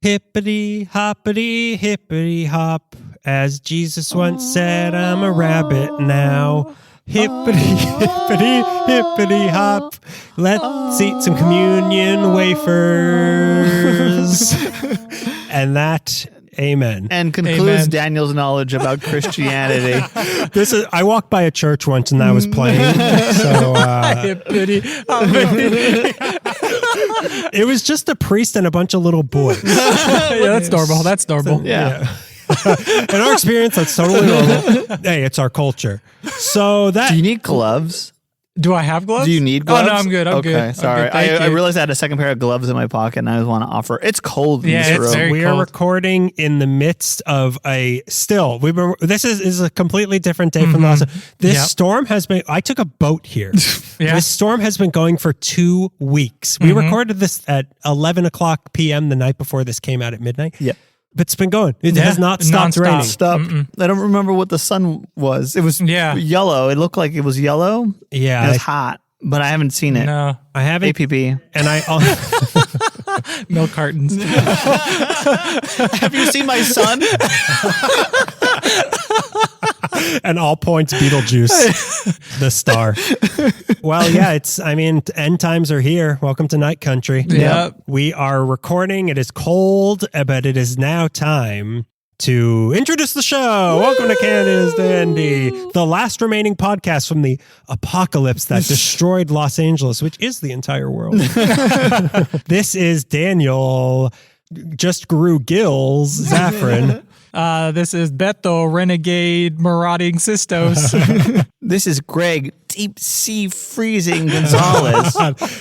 Hippity hoppity hippity hop. As Jesus once said, I'm a rabbit now. Hippity hippity hippity hop. Let's eat some communion wafers. And that, amen. And concludes Daniel's knowledge about Christianity. I walked by a church once and that was playing. So it was just a priest and a bunch of little boys. Yeah, that's normal. That's normal. Yeah. In our experience, that's totally normal. Hey, it's our culture. So that. Do you need gloves? Do I have gloves? Do you need gloves? Oh, no, I'm good. I'm good. Okay, sorry. I realized I had a second pair of gloves in my pocket and I just want to offer. It's cold in this room. We are recording in the midst of this is a completely different day from last. This storm has been, I took a boat here. This storm has been going for 2 weeks. We recorded this at 11 o'clock p.m. the night before this came out at midnight. Yeah. But it's been going. It has not stopped raining. I don't remember what the sun was. It was yellow. It looked like it was yellow. Yeah. It was hot, but I haven't seen it. No. I haven't. APP. And I... Milk cartons. Have you seen my son? And all points Beetlejuice, the star. Well, yeah, end times are here. Welcome to Night Country. Yeah. We are recording. It is cold, but it is now time to introduce the show. Welcome to Canada's Dandy, the last remaining podcast from the apocalypse that destroyed Los Angeles, which is the entire world. This is Daniel, just grew gills, Zaffron. This is Beto, renegade marauding Sistos. This is Greg, deep sea freezing Gonzalez.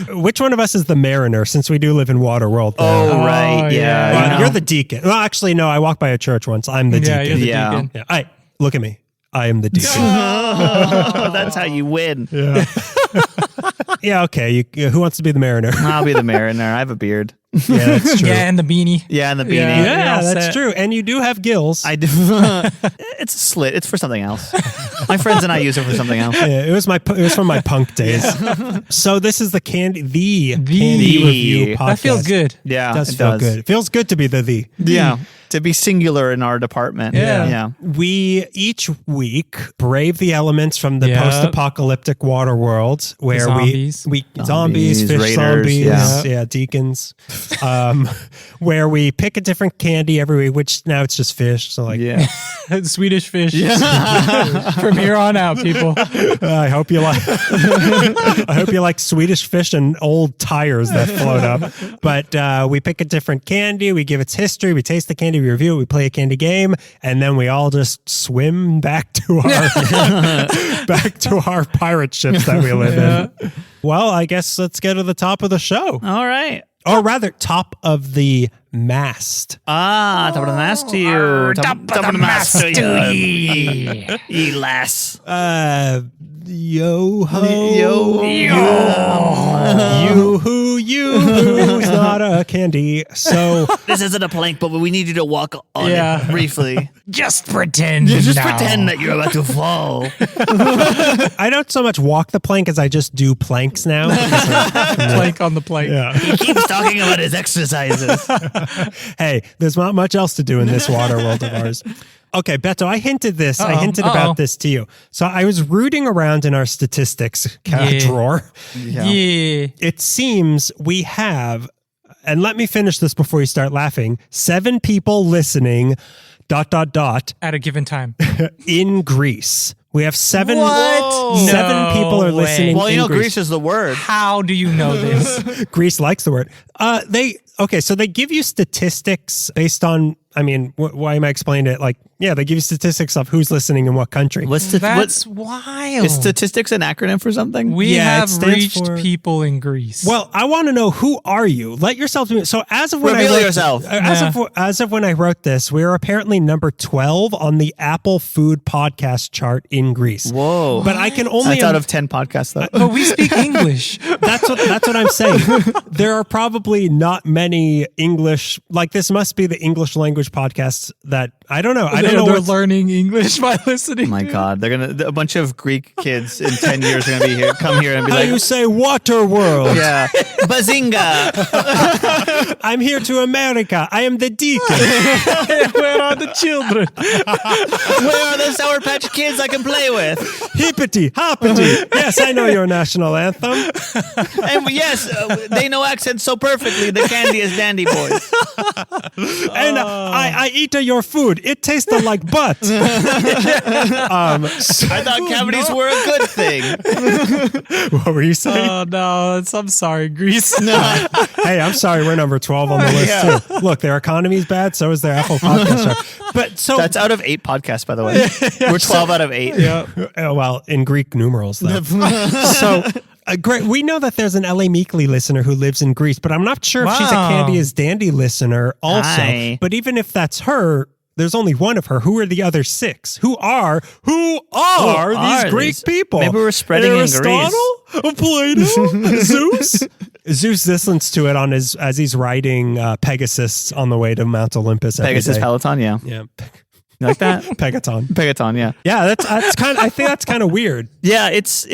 Which one of us is the mariner, since we do live in Waterworld? Oh, right. Yeah. Well, you're the deacon. Well, actually, no, I walked by a church once. I'm the deacon. You're the deacon. Yeah. Look at me. I am the deacon. Oh, that's how you win. Yeah. Yeah, okay. Who wants to be the mariner? I'll be the mariner. I have a beard. Yeah, that's true. Yeah, and the beanie. Yeah, and the beanie. Yeah, that's true. And you do have gills. I do. It's a slit. It's for something else. My friends and I use it for something else. Yeah, it was from my punk days. So this is the candy review podcast. That feels good. Yeah, it does feel good. It feels good to be the. Yeah. To be singular in our department. Yeah. We each week brave the elements from the post-apocalyptic water world where zombies, fish raiders, zombies, deacons. Where we pick a different candy every week, which now it's just fish. So Swedish fish. From here on out, people. I hope you like Swedish fish and old tires that float up. But we pick a different candy, we give its history, we taste the candy, we review it, we play a candy game, and then we all just swim back to our pirate ships that we live in. Well, I guess let's get to the top of the show. All right. Or rather, top of the mast. Top of the mast to you. Top of the mast to you. Ye lass. Yo ho. You who's not a candy. So this isn't a plank, but we need you to walk on it briefly. Just pretend. Pretend that you're about to fall. I don't so much walk the plank as I just do planks now. Plank on the plank. Yeah. He keeps talking about his exercises. Hey, there's not much else to do in this water world of ours. Okay, Beto, I hinted about this to you. So I was rooting around in our statistics drawer. Yeah. It seems we have, and let me finish this before you start laughing, 7 people listening, ... at a given time. in Greece. We have 7 What? 7 people are listening. Well, Greece. Greece is the word. How do you know this? Greece likes the word. So they give you statistics based on, why am I explaining it? They give you statistics of who's listening in what country. That's wild. Is statistics an acronym for something? We have reached people in Greece. Well, I want to know, who are you? Let yourself do it. So as of when Reveal I wrote, yourself. As of when I wrote this, we are apparently number 12 on the Apple Food Podcast chart in Greece. Whoa! But I can only out of 10 podcasts though. But we speak English. That's what I'm saying. There are probably not many many English, like this must be the English language podcasts that, I don't know. I don't know They're what's learning English by listening. Oh my God, a bunch of Greek kids in 10 years are gonna come here and be how like, you say water world. yeah, bazinga. I'm here to America. I am the deacon. Where are the children? Where are the Sour Patch Kids I can play with? Hippity, hoppity. Yes, I know your national anthem. And yes, they know accents so perfectly. The Candiest Dandy Boys. And I eat your food. It tasted like butt. I thought cavities were a good thing. What were you saying? Oh no, I'm sorry, Greece. Hey, I'm sorry. We're number 12 on the list too. Look, their economy's bad. So is their Apple podcast show. But so That's out of 8 podcasts, by the way. We're 12 out of 8. Yeah. well, in Greek numerals though. So great. We know that there's an LA Meekly listener who lives in Greece, but I'm not sure if she's a Wow. Candy is Dandy listener also. Hi. But even if that's her, there's only one of her. Who are the other 6? Who are these Greek these? people? Maybe we're spreading in Aristotle? Plato? Zeus? Zeus listens to it on as he's riding Pegasus on the way to Mount Olympus. every Pegasus day. Peloton, yeah. Yeah. You like that? Pegaton. Pegaton, yeah. Yeah, that's kind of, I think that's kind of weird. Yeah, it's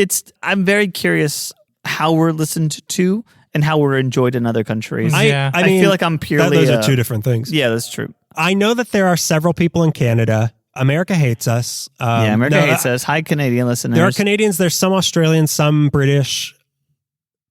I'm very curious how we're listened to and how we're enjoyed in other countries. Yeah. I mean, feel like I'm purely those are two different things. Yeah, that's true. I know that there are several people in Canada. America hates us. Yeah, America hates us. Hi, Canadian listeners. There are Canadians. There's some Australians, some British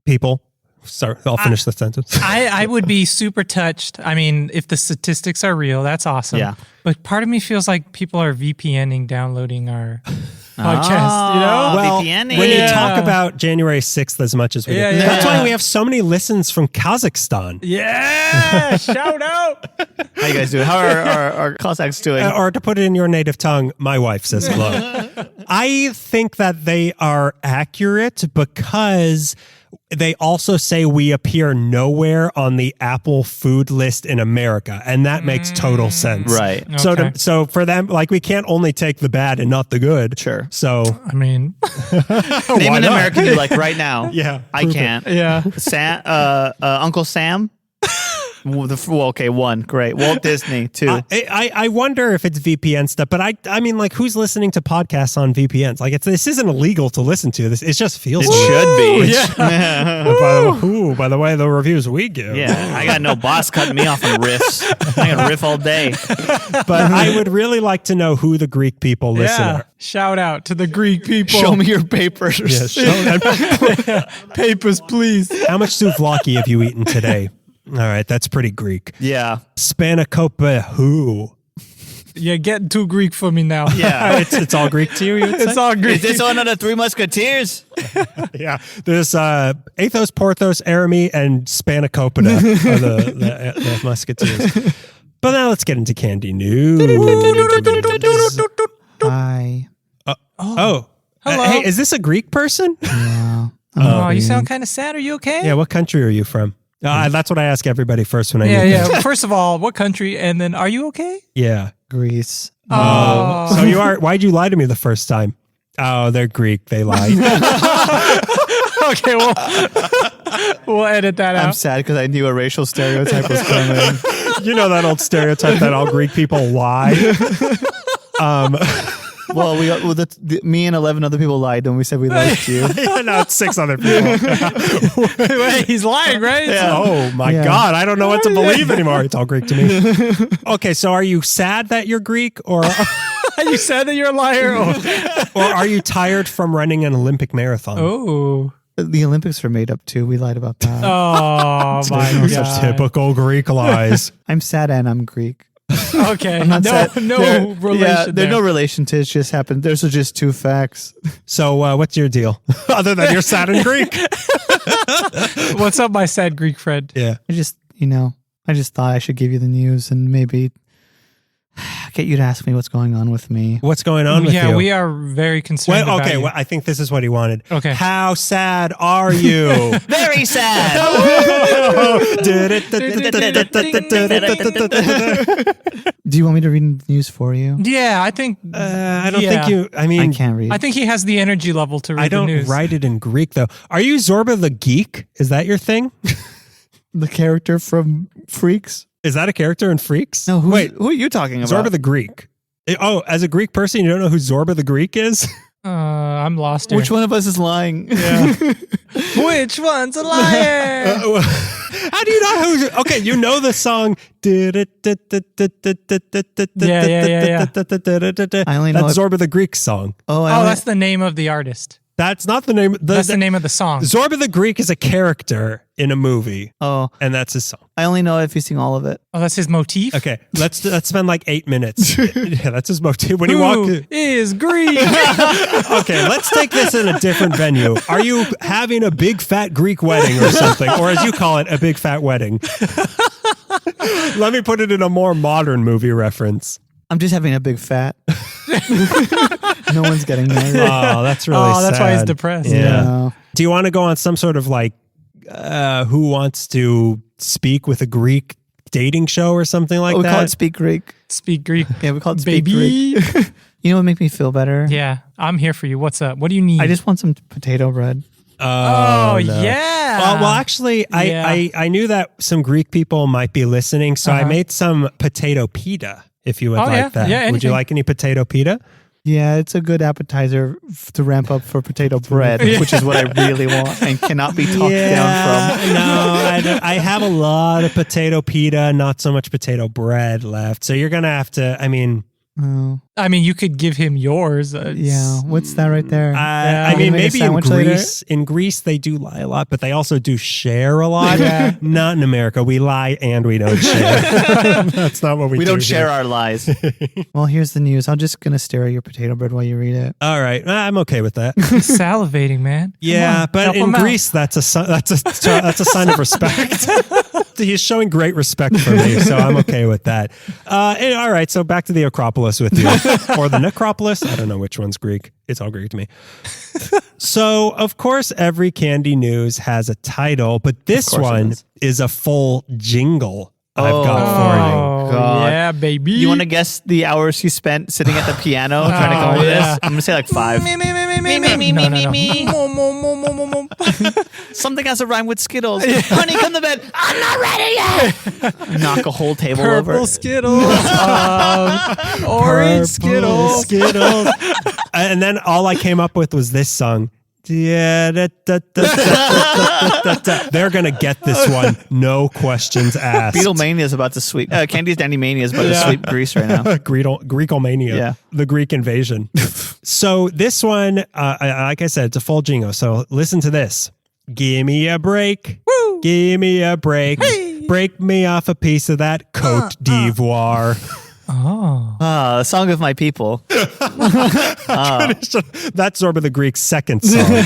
people. Sorry, I'll finish the sentence. I would be super touched. I mean, if the statistics are real, that's awesome. Yeah. But part of me feels like people are VPNing downloading our podcast, you know? Well, VPNing. when you Yeah. talk about January 6th as much as we do, Yeah, yeah, that's yeah. why we have so many listens from Kazakhstan. Yeah! Shout out! How you guys doing? How are our Cossacks doing? Or to put it in your native tongue, my wife says hello. I think that they are accurate because they also say we appear nowhere on the Apple food list in America, and that makes total sense. Right. So, Okay. so for them, like we can't only take the bad and not the good. Sure. So I mean, Name why an not? American you like right now. Yeah, I prove it. can't. yeah. Sam, Uncle Sam. Okay, 1. Great. Walt Disney, 2. I wonder if it's VPN stuff, but I mean, like, who's listening to podcasts on VPNs? Like, this isn't illegal to listen to. This it just feels. It should be. Yeah. By the way, the reviews we give. Yeah, I got no boss cutting me off on riffs. I can riff all day. But I would really like to know who the Greek people listen. Yeah. Shout out to the Greek people. Show me your papers. Papers, please. How much souvlaki have you eaten today? All right, that's pretty Greek. Yeah. Spanakopea who? You're getting too Greek for me now. Yeah. It's all Greek to you, you would say? It's all Greek. Is this one of the 3 Musketeers? Yeah. There's Athos, Porthos, Aramis, and Spanakopea are the musketeers. But now let's get into candy news. Hi. Oh. Hello. Hey, is this a Greek person? Yeah. Oh, you sound kind of sad. Are you okay? Yeah, what country are you from? That's what I ask everybody first when I Yeah, meet yeah. them. First of all, what country? And then, are you okay? Yeah. Greece. Oh. So you are. Why'd you lie to me the first time? Oh, they're Greek. They lied. Okay, well, we'll edit that I'm out. sad because I knew a racial stereotype was coming. You know that old stereotype that all Greek people lie. Well, me and 11 other people lied when we said we liked you. No, it's 6 other people. Wait, he's lying, right? Oh my Yeah. God, I don't know what to believe anymore. It's all Greek to me. Okay, so are you sad that you're Greek, or You said that you're a liar. or are you tired from running an Olympic marathon? Oh. The Olympics were made up too. We lied about that. Oh, my Those are God. typical Greek lies. I'm sad and I'm Greek. Okay. I'm not sad. No There- relation Yeah, there. there's no relation to it. It just happened. Those are just 2 facts. So what's your deal? Other than you're sad and Greek? What's up, my sad Greek friend? Yeah. I just thought I should give you the news and maybe get you to ask me what's going on with me. What's going on with you? Yeah, we are very concerned Well, about okay, you. well, I think this is what he wanted. Okay. How sad are you? Very sad. Do you want me to read the news for you? Yeah, I think I don't Yeah. think you. I mean, I can't read. I think he has the energy level to read I don't the news. write it in Greek though. Are you Zorba the Geek? Is that your thing? The character from Freaks? Is that a character in Freaks? No, Wait, who are you talking about? Zorba the Greek. Oh, as a Greek person, you don't know who Zorba the Greek is? I'm lost here. Which one of us is lying? Yeah. Which one's a liar? How do you know who? Okay, you know the song. Yeah. I only know That's Zorba the Greek song. Oh, That's the name of the artist. That's not the name. That's the name of the song. Zorba the Greek is a character in a movie, Oh, and that's his song. I only know if you sing all of it. Oh, that's his motif? Okay, let's spend like 8 minutes. Yeah, that's his motif. When you walk, Who is Greek? okay, let's take this in a different venue. Are you having a big fat Greek wedding or something, or as you call it, a big fat wedding? Let me put it in a more modern movie reference. I'm just having a big fat. No one's getting married. Oh, that's really sad. That's why he's depressed. Yeah. No. Do you want to go on some sort of like Who Wants to Speak with a Greek dating show or something like We that? call it Speak Greek. Speak Greek. Yeah, we call it Speak Baby. Greek. You know what make me feel better? Yeah, I'm here for you. What's up? What do you need? I just want some potato bread. Oh, no. yeah. Well, actually, I knew that some Greek people might be listening, so I made some potato pita, if you would like that. Yeah, would you anything. like any potato pita? Yeah, it's a good appetizer to ramp up for potato bread, which is what I really want and cannot be talked down from. No, I have a lot of potato pita, not so much potato bread left. So you're going to have to, Oh, I mean, you could give him yours. yeah. What's that right there? I Can mean, you make a maybe in sandwich later? Greece, they do lie a lot, but they also do share a lot. Yeah. Not in America. We lie and we don't share. That's not what we do. We don't share here. our lies. Well, here's the news. I'm just going to stare at your potato bread while you read it. All right, I'm okay with that. He's salivating, man. Yeah, on, but help in him out. Greece, that's a sign of respect. He's showing great respect for me, so I'm okay with that. All right, so back to the Acropolis with you, or the Necropolis. I don't know which one's Greek. It's all Greek to me. So, of course, every candy news has a title, but this course it one does. is a full jingle I've got Oh, for God. yeah, baby. You want to guess the hours he spent sitting at the piano trying to come up with yeah. this? I'm going to say like 5. No. Something has a rhyme with Skittles. Honey, come to bed. I'm not ready yet. Knock a whole table over. Purple Skittles. Orange Skittles. Skittles. And then all I came up with was this song. They're gonna get this one, no questions asked. Beatlemania is about to sweep. Candy's Dandy Mania is about to sweep Greece right now. Greekomania, Yeah. The Greek invasion. So this one, like I said, it's a full jingle. So listen to this. Give me a break. Woo. Give me a break. Hey. Break me off a piece of that Côte d'Ivoire. Oh. Song of my people. That's Zorba the Greek's second song.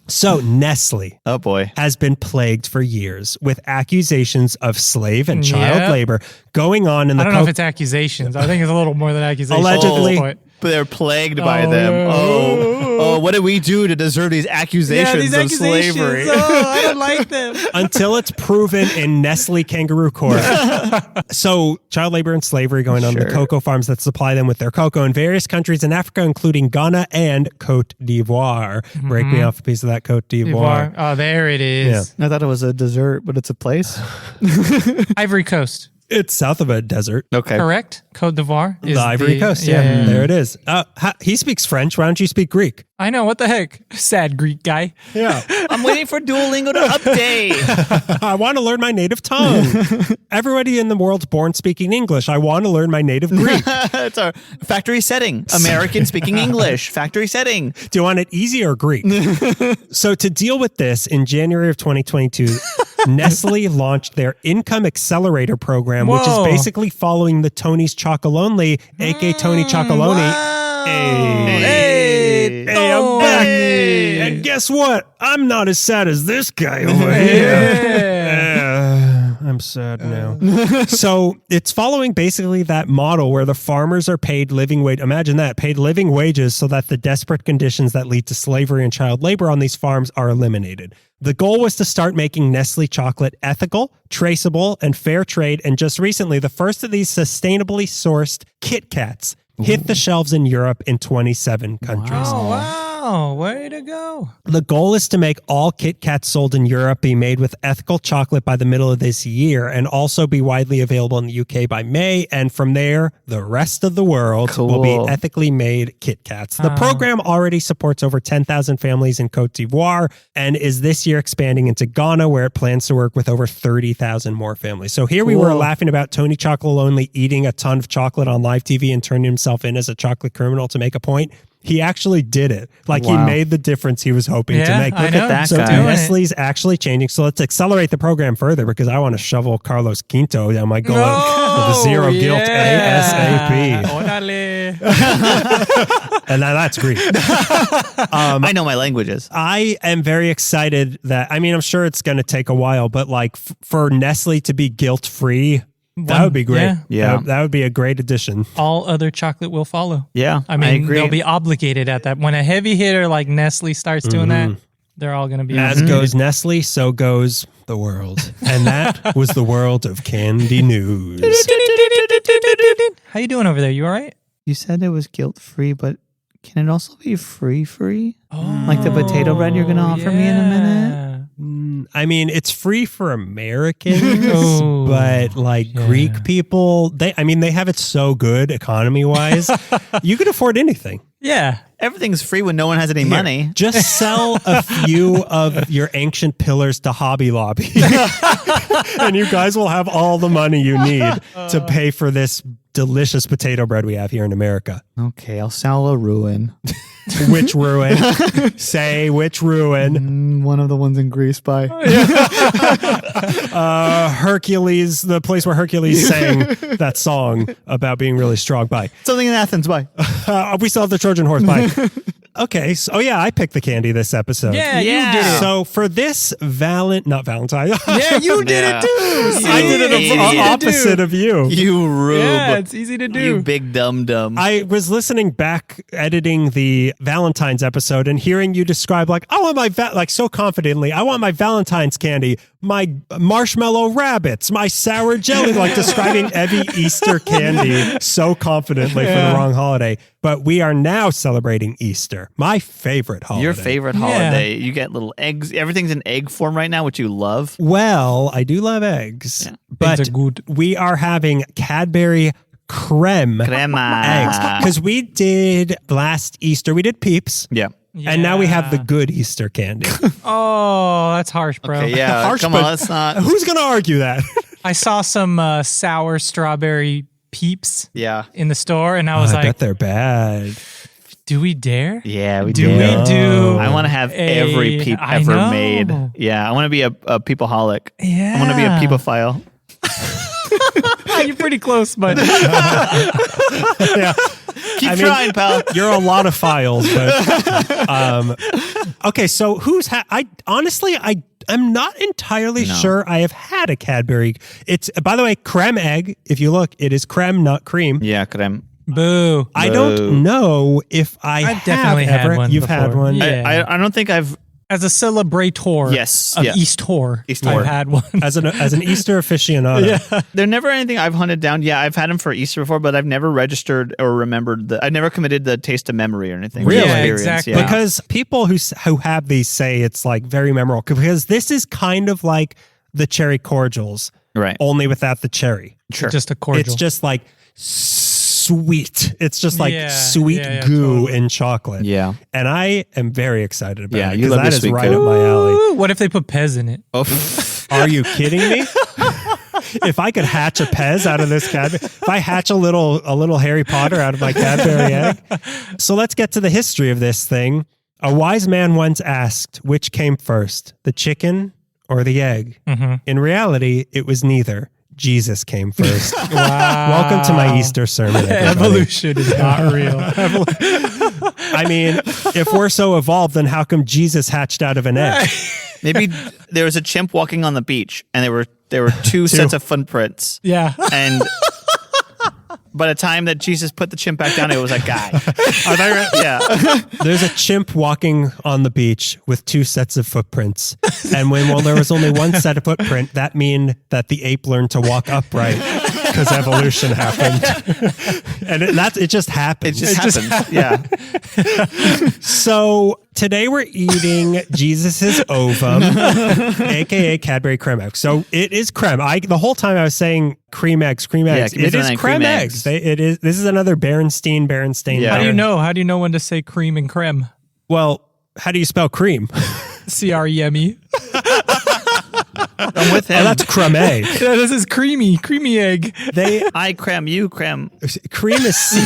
So Nestle Oh boy. has been plagued for years with accusations of slave and child Yeah. labor going on in the I don't know if it's accusations. I think it's a little more than accusations. Allegedly. at this point. But they're plagued by Oh, them. yeah. Oh, what did we do to deserve these accusations of slavery? Oh, I don't like them. until it's proven in Nestle kangaroo court. So child labor and slavery going on in the Sure. cocoa farms that supply them with their cocoa in various countries in Africa, including Ghana and Côte d'Ivoire. Break me off a piece of that Côte d'Ivoire. Oh, there it is. I thought it was a dessert, but it's a place. Ivory Coast. It's south of a desert. Okay. Correct? Côte d'Ivoire is The Ivory Coast, yeah. There it is. He speaks French. Why don't you speak Greek? I know. What the heck? Sad Greek guy. Yeah. I'm waiting for Duolingo to update. I want to learn my native tongue. Everybody in the world's born speaking English. I want to learn my native Greek. It's our factory setting. American speaking English. Factory setting. Do you want it easy or Greek? So to deal with this, in January of 2022, Nestle launched their Income Accelerator program, which is Whoa. basically following the Tony's Chocolonely, aka Tony Chocolonely. Hey, I'm back. And guess what? I'm not as sad as this guy over here. I'm sad now. So it's following basically that model where the farmers are paid living wage. Imagine that, paid living wages so that the desperate conditions that lead to slavery and child labor on these farms are eliminated. The goal was to start making Nestle chocolate ethical, traceable, and fair trade. And just recently, the first of these sustainably sourced Kit Kats hit the shelves in Europe in 27 countries. Oh, wow. Wow, way to go. The goal is to make all Kit Kats sold in Europe be made with ethical chocolate by the middle of this year and also be widely available in the UK by May. And from there, the rest of the world will be ethically made Kit Kats. The program already supports over 10,000 families in Cote d'Ivoire and is this year expanding into Ghana, where it plans to work with over 30,000 more families. So here we were laughing about Tony Chocolonely eating a ton of chocolate on live TV and turning himself in as a chocolate criminal to make a point. He actually did it. Like he made the difference he was hoping to make. Look at that so guy. Nestle's actually changing. So let's accelerate the program further because I want to shovel Carlos Quinto down my gullet with a zero guilt ASAP. And now that's Greek. I know my languages. I am very excited that, I mean, I'm sure it's going to take a while, but like for Nestle to be guilt-free, that would be great. Yeah. That would be a great addition. All other chocolate will follow. Yeah, I mean, agree. they'll be obligated at that. When a heavy hitter like Nestle starts doing that, they're all going to be As goes Nestle, so goes the world. And that was the world of candy news. How you doing over there? You all right? You said it was guilt-free, but can it also be free? Like the potato bread you're going to offer me in a minute? I mean, it's free for Americans, but like Greek people, they have it so good economy-wise. You could afford anything. Yeah. Everything's free when no one has any money. Just sell a few of your ancient pillars to Hobby Lobby. And you guys will have all the money you need to pay for this delicious potato bread we have here in America. Okay, I'll sell a ruin. Which ruin? Say which ruin? One of the ones in Greece by Hercules, the place where Hercules sang that song about being really strong by. something in Athens by. We still have the Trojan horse by. Okay, so I picked the candy this episode. Yeah, you did it. So for this not Valentine. Yeah, you did it too. I did it opposite of you. You rube. Yeah, it's easy to do. You big dum-dum. I was listening back, editing the Valentine's episode and hearing you describe like, I want my, so confidently, I want my Valentine's candy, my marshmallow rabbits, my sour jelly, like describing every Easter candy so confidently for the wrong holiday. But we are now celebrating Easter, my favorite holiday. Your favorite holiday. You get little eggs. Everything's in egg form right now, which you love. Well, I do love eggs, but Eggs are good. we are having Cadbury Creme Eggs. Because we did last Easter, we did Peeps. Yeah. And now we have the good Easter candy. Oh, that's harsh, bro. Okay, yeah. Harsh, Come but on, let's not. Who's going to argue that? I saw some sour strawberry Peeps Yeah. in the store, and I was I like, bet they're bad. do we dare? Yeah, we Do do. we do? I want to have every peep I ever know. made. Yeah, I want to be a peepholic. Yeah. I want to be a peepophile. You're pretty close, but Yeah. Keep trying, pal. You're a lot of files, but okay. So I'm not entirely sure I have had a Cadbury. It's, by the way, creme egg. If you look, it is creme, not cream. Yeah, creme. boo. I don't know if I've have definitely had ever. one You've before. had one. Yeah. I don't think I've. As a celebrator Yes, of yeah. Easter, Easter. I've had one. As an Easter aficionado. They're never anything I've hunted down. Yeah, I've had them for Easter before, but I've never registered or remembered I never committed the taste of memory or anything. Really? The Yeah, experience, exactly. yeah. Because people who have these say it's like very memorable because this is kind of like the cherry cordials, Right. only without the cherry. Sure. Just a cordial. It's just like sweet. It's just like Yeah, sweet yeah, goo totally. in chocolate. Yeah. And I am very excited about Yeah, it you because love that your is sweet right goo. up my alley. Ooh, what if they put Pez in it? Are you kidding me? If I could hatch a Pez out of this Cadbury, if I hatch a little Harry Potter out of my Cadbury egg. So let's get to the history of this thing. A wise man once asked, which came first, the chicken or the egg? Mm-hmm. In reality, it was neither. Jesus came first. Wow. Welcome to my Easter sermon, everybody. Evolution is not real. I mean, if we're so evolved, then how come Jesus hatched out of an egg? Maybe there was a chimp walking on the beach, and there were two sets of footprints. Yeah. And by the time that Jesus put the chimp back down, it was a guy. Yeah. There's a chimp walking on the beach with two sets of footprints. And when there was only one set of footprint, that mean that the ape learned to walk upright. because evolution happened. And it just happens. It just happens. Yeah. So today we're eating Jesus's ovum, aka Cadbury Creme Eggs. So it is creme. The whole time I was saying cream eggs. It is creme eggs. This is another Berenstain. Yeah. How do you know when to say cream and creme? Well, how do you spell cream? CREME. I'm with him. Oh, that's creme. Yeah, this is creamy egg. I creme, you creme. Cream is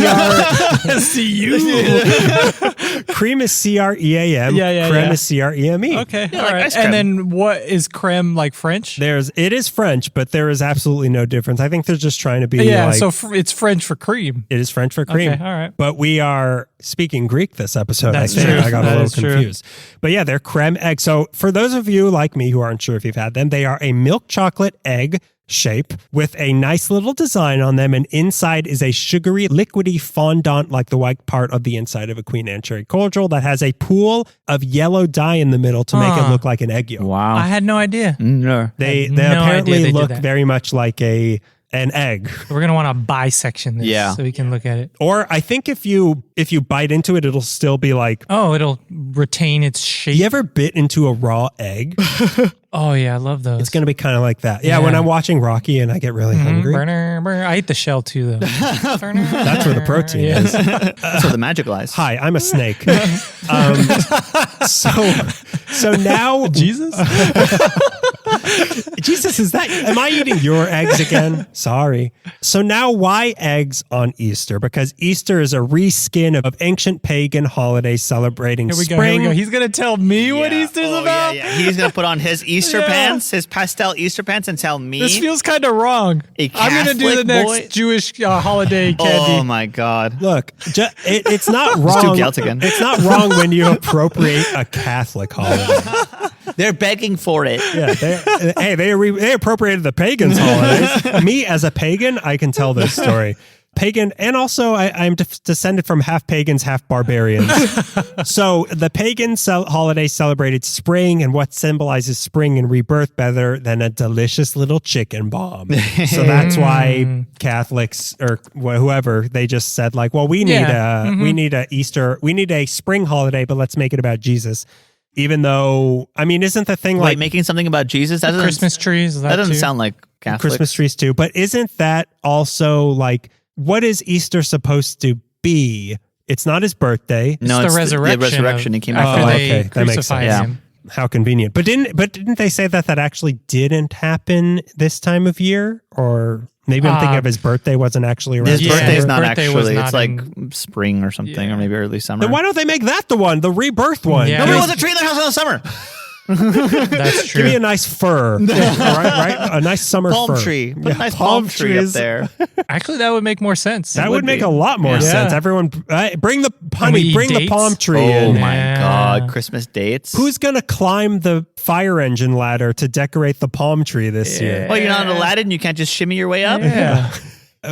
Cream is CREAM. Creme is CREME. Okay, Yeah, all like right. ice cream. And then what is creme, like French? It is French, but there is absolutely no difference. I think they're just trying to be so it's French for cream. it is French for cream. Okay, all right. But we are speaking Greek this episode. That's I think true. I got a That little is true. confused. But yeah, they're creme eggs. So for those of you like me who aren't sure if you've had them, they are a milk chocolate egg shape with a nice little design on them, and inside is a sugary, liquidy fondant like the white part of the inside of a Queen Anne cherry cordial that has a pool of yellow dye in the middle to make it look like an egg yolk. Wow. I had no idea. No. They no idea apparently they did look that. very much like an egg. We're gonna want to bisection this, Yeah. so we can look at it. Or I think if you bite into it, it'll still be like. Oh, it'll retain its shape. You ever bit into a raw egg? Oh yeah, I love those. It's going to be kind of like that. Yeah, Yeah. when I'm watching Rocky and I get really hungry, Burner. I eat the shell too, though. that's where the protein is. That's where the magic lies. Hi, I'm a snake. So now Jesus. Jesus, am I eating your eggs again? Sorry. So now why eggs on Easter? Because Easter is a reskin of ancient pagan holidays celebrating Here we spring. go. He's gonna tell me what Easter's about. Yeah. He's going to put on his Easter Yeah. pants, his pastel Easter pants, and tell me. This feels kind of wrong. A I'm gonna do the Catholic next boy? Jewish holiday candy. Oh my God. Look, it's not wrong. Geltigan. It's not wrong when you appropriate a Catholic holiday. They're begging for it. Yeah, they appropriated the pagans' holidays. Me as a pagan, I can tell this story. Pagan, and also I'm descended from half pagans, half barbarians. So the pagan holiday celebrated spring and what symbolizes spring and rebirth better than a delicious little chicken bomb. So that's why Catholics or whoever, they just said like, well, we need a spring holiday, but let's make it about Jesus. Even though, I mean, isn't the thing like making something about Jesus? That doesn't, Christmas trees. that doesn't too? sound like Catholic. Christmas trees too, but isn't that also like, what is Easter supposed to be? It's not his birthday. No, It's the resurrection. The resurrection. He came back after to life. they okay, that makes crucified sense. him. How convenient. But didn't they say that actually didn't happen this time of year? Or maybe I'm thinking of his birthday wasn't actually around. His Yeah, birthday is his not birthday was actually. not It's like in- spring or something, or maybe early summer. Then why don't they make that the rebirth one? Yeah. Nobody wants a tree in their house in the summer. That's true. Give me a nice fir, right? A nice summer Palm fir. tree. Put Yeah, a nice palm tree up trees. there. Actually, that would make more sense. That would make be. a lot more Yeah. sense. Everyone, bring the we honey, eat bring the dates? palm tree Oh in. my Yeah. God. Christmas dates. Who's gonna climb the fire engine ladder to decorate the palm tree this year? Well, you're not an Aladdin. You can't just shimmy your way up. Yeah.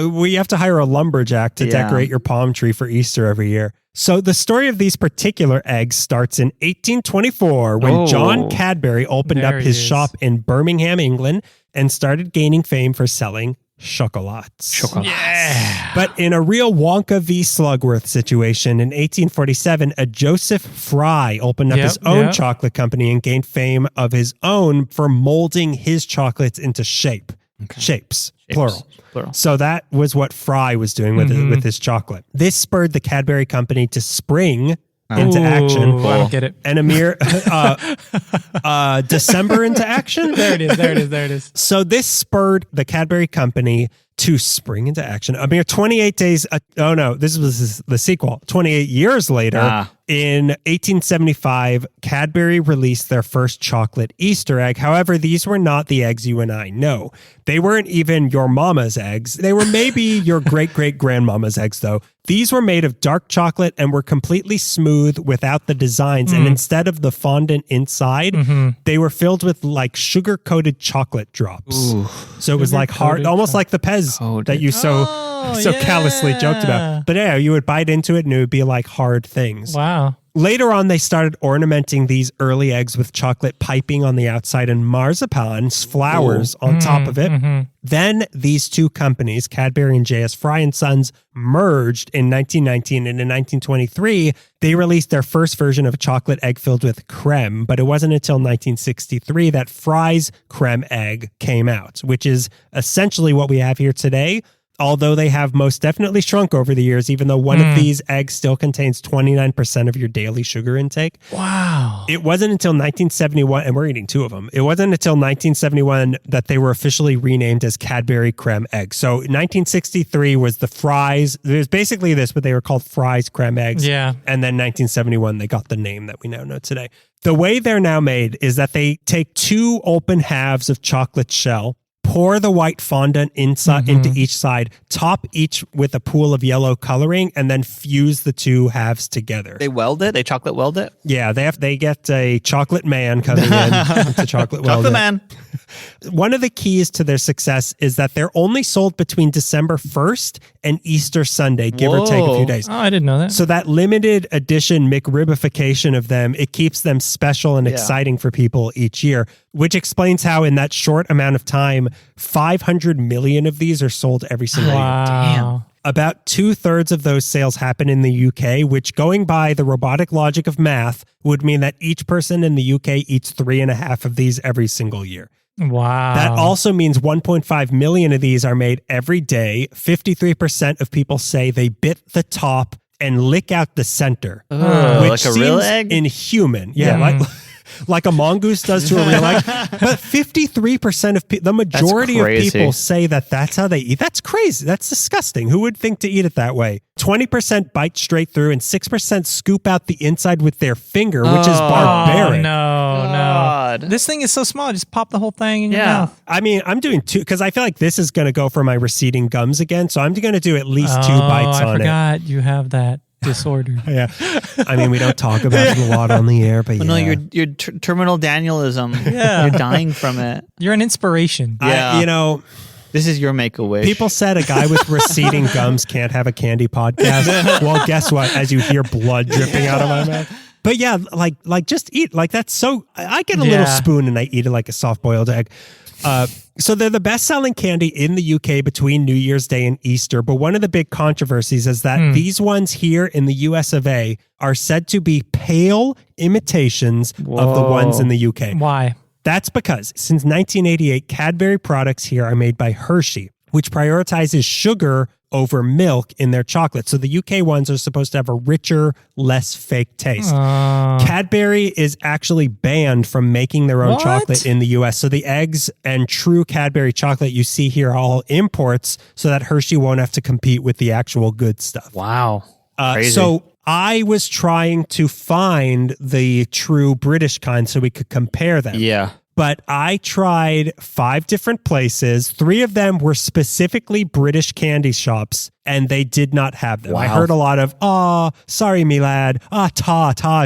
We have to hire a lumberjack to Yeah. decorate your palm tree for Easter every year. So the story of these particular eggs starts in 1824 when John Cadbury opened There up he his is. shop in Birmingham, England, and started gaining fame for selling chocolates. Yeah. But in a real Wonka v. Slugworth situation in 1847, a Joseph Fry opened up his own chocolate company and gained fame of his own for molding his chocolates into shapes, plural. So that was what Fry was doing with his chocolate. This spurred the Cadbury company to spring into action. Ooh, I don't get it. And a mere December into action. There it is. So this spurred the Cadbury company to spring into action. A mere 28 days. This was the sequel. 28 years later, in 1875, Cadbury released their first chocolate Easter egg. However, these were not the eggs you and I know. They weren't even your mama's eggs. They were maybe your great-great-grandmama's eggs, though. These were made of dark chocolate and were completely smooth without the designs. And instead of the fondant inside, they were filled with like sugar-coated chocolate drops. Ooh. So it was like hard, almost like the Pez that you so callously joked about. But yeah, you would bite into it and it would be like hard things. Wow. Later on, they started ornamenting these early eggs with chocolate piping on the outside and marzipan flowers on top of it. Then these two companies, Cadbury and J.S. Fry and Sons, merged in 1919, and in 1923, they released their first version of a chocolate egg filled with creme, but it wasn't until 1963 that Fry's creme egg came out, which is essentially what we have here today. Although they have most definitely shrunk over the years, even though one of these eggs still contains 29% of your daily sugar intake. Wow. It wasn't until 1971, and we're eating two of them. It wasn't until 1971 that they were officially renamed as Cadbury Creme Eggs. So 1963 was the Fry's. There's basically this, but they were called Fry's Creme Eggs. Yeah. And then 1971, they got the name that we now know today. The way they're now made is that they take two open halves of chocolate shell, pour the white fondant inside into each side, top each with a pool of yellow coloring, and then fuse the two halves together. They weld it? They chocolate weld it? Yeah, they get a chocolate man coming in to chocolate weld Chocolate it. man. One of the keys to their success is that they're only sold between December 1st and Easter Sunday, give or take a few days. Oh, I didn't know that. So that limited edition McRibification of them, it keeps them special and exciting for people each year, which explains how in that short amount of time, 500 million of these are sold every single year. Wow. About 2/3 of those sales happen in the UK, which, going by the robotic logic of math, would mean that each person in the UK eats 3.5 of these every single year. Wow. That also means 1.5 million of these are made every day. 53% of people say they bit the top and lick out the center, which like a real seems egg? inhuman. Yeah, like a mongoose does to a real egg. But 53% of the majority of people say that that's how they eat. That's crazy. That's disgusting. Who would think to eat it that way? 20% bite straight through, and 6% scoop out the inside with their finger, which is barbaric. Oh, no. This thing is so small. Just pop the whole thing in your mouth. I mean, I'm doing two because I feel like this is going to go for my receding gums again. So I'm going to do at least 2 bites on it. I forgot you have that disorder. Yeah. I mean, we don't talk about it a lot on the air, but No, your terminal Danielism. Yeah. You're dying from it. You're an inspiration. Yeah. This is your make-a-wish. People said a guy with receding gums can't have a candy podcast. Well, guess what? As you hear blood dripping out of my mouth. But yeah, like just eat. Like that's so, I get a little spoon and I eat it like a soft-boiled egg. So they're the best-selling candy in the UK between New Year's Day and Easter. But one of the big controversies is that these ones here in the US of A are said to be pale imitations of the ones in the UK. Why? That's because since 1988, Cadbury products here are made by Hershey, which prioritizes sugar over milk in their chocolate. So the UK ones are supposed to have a richer, less fake taste. Cadbury is actually banned from making their own chocolate in the US. So the eggs and true Cadbury chocolate you see here are all imports so that Hershey won't have to compete with the actual good stuff. Wow. Crazy. So I was trying to find the true British kind so we could compare them. Yeah. But I tried 5 different places. 3 of them were specifically British candy shops, and they did not have them. Wow. I heard a lot of, sorry, me lad.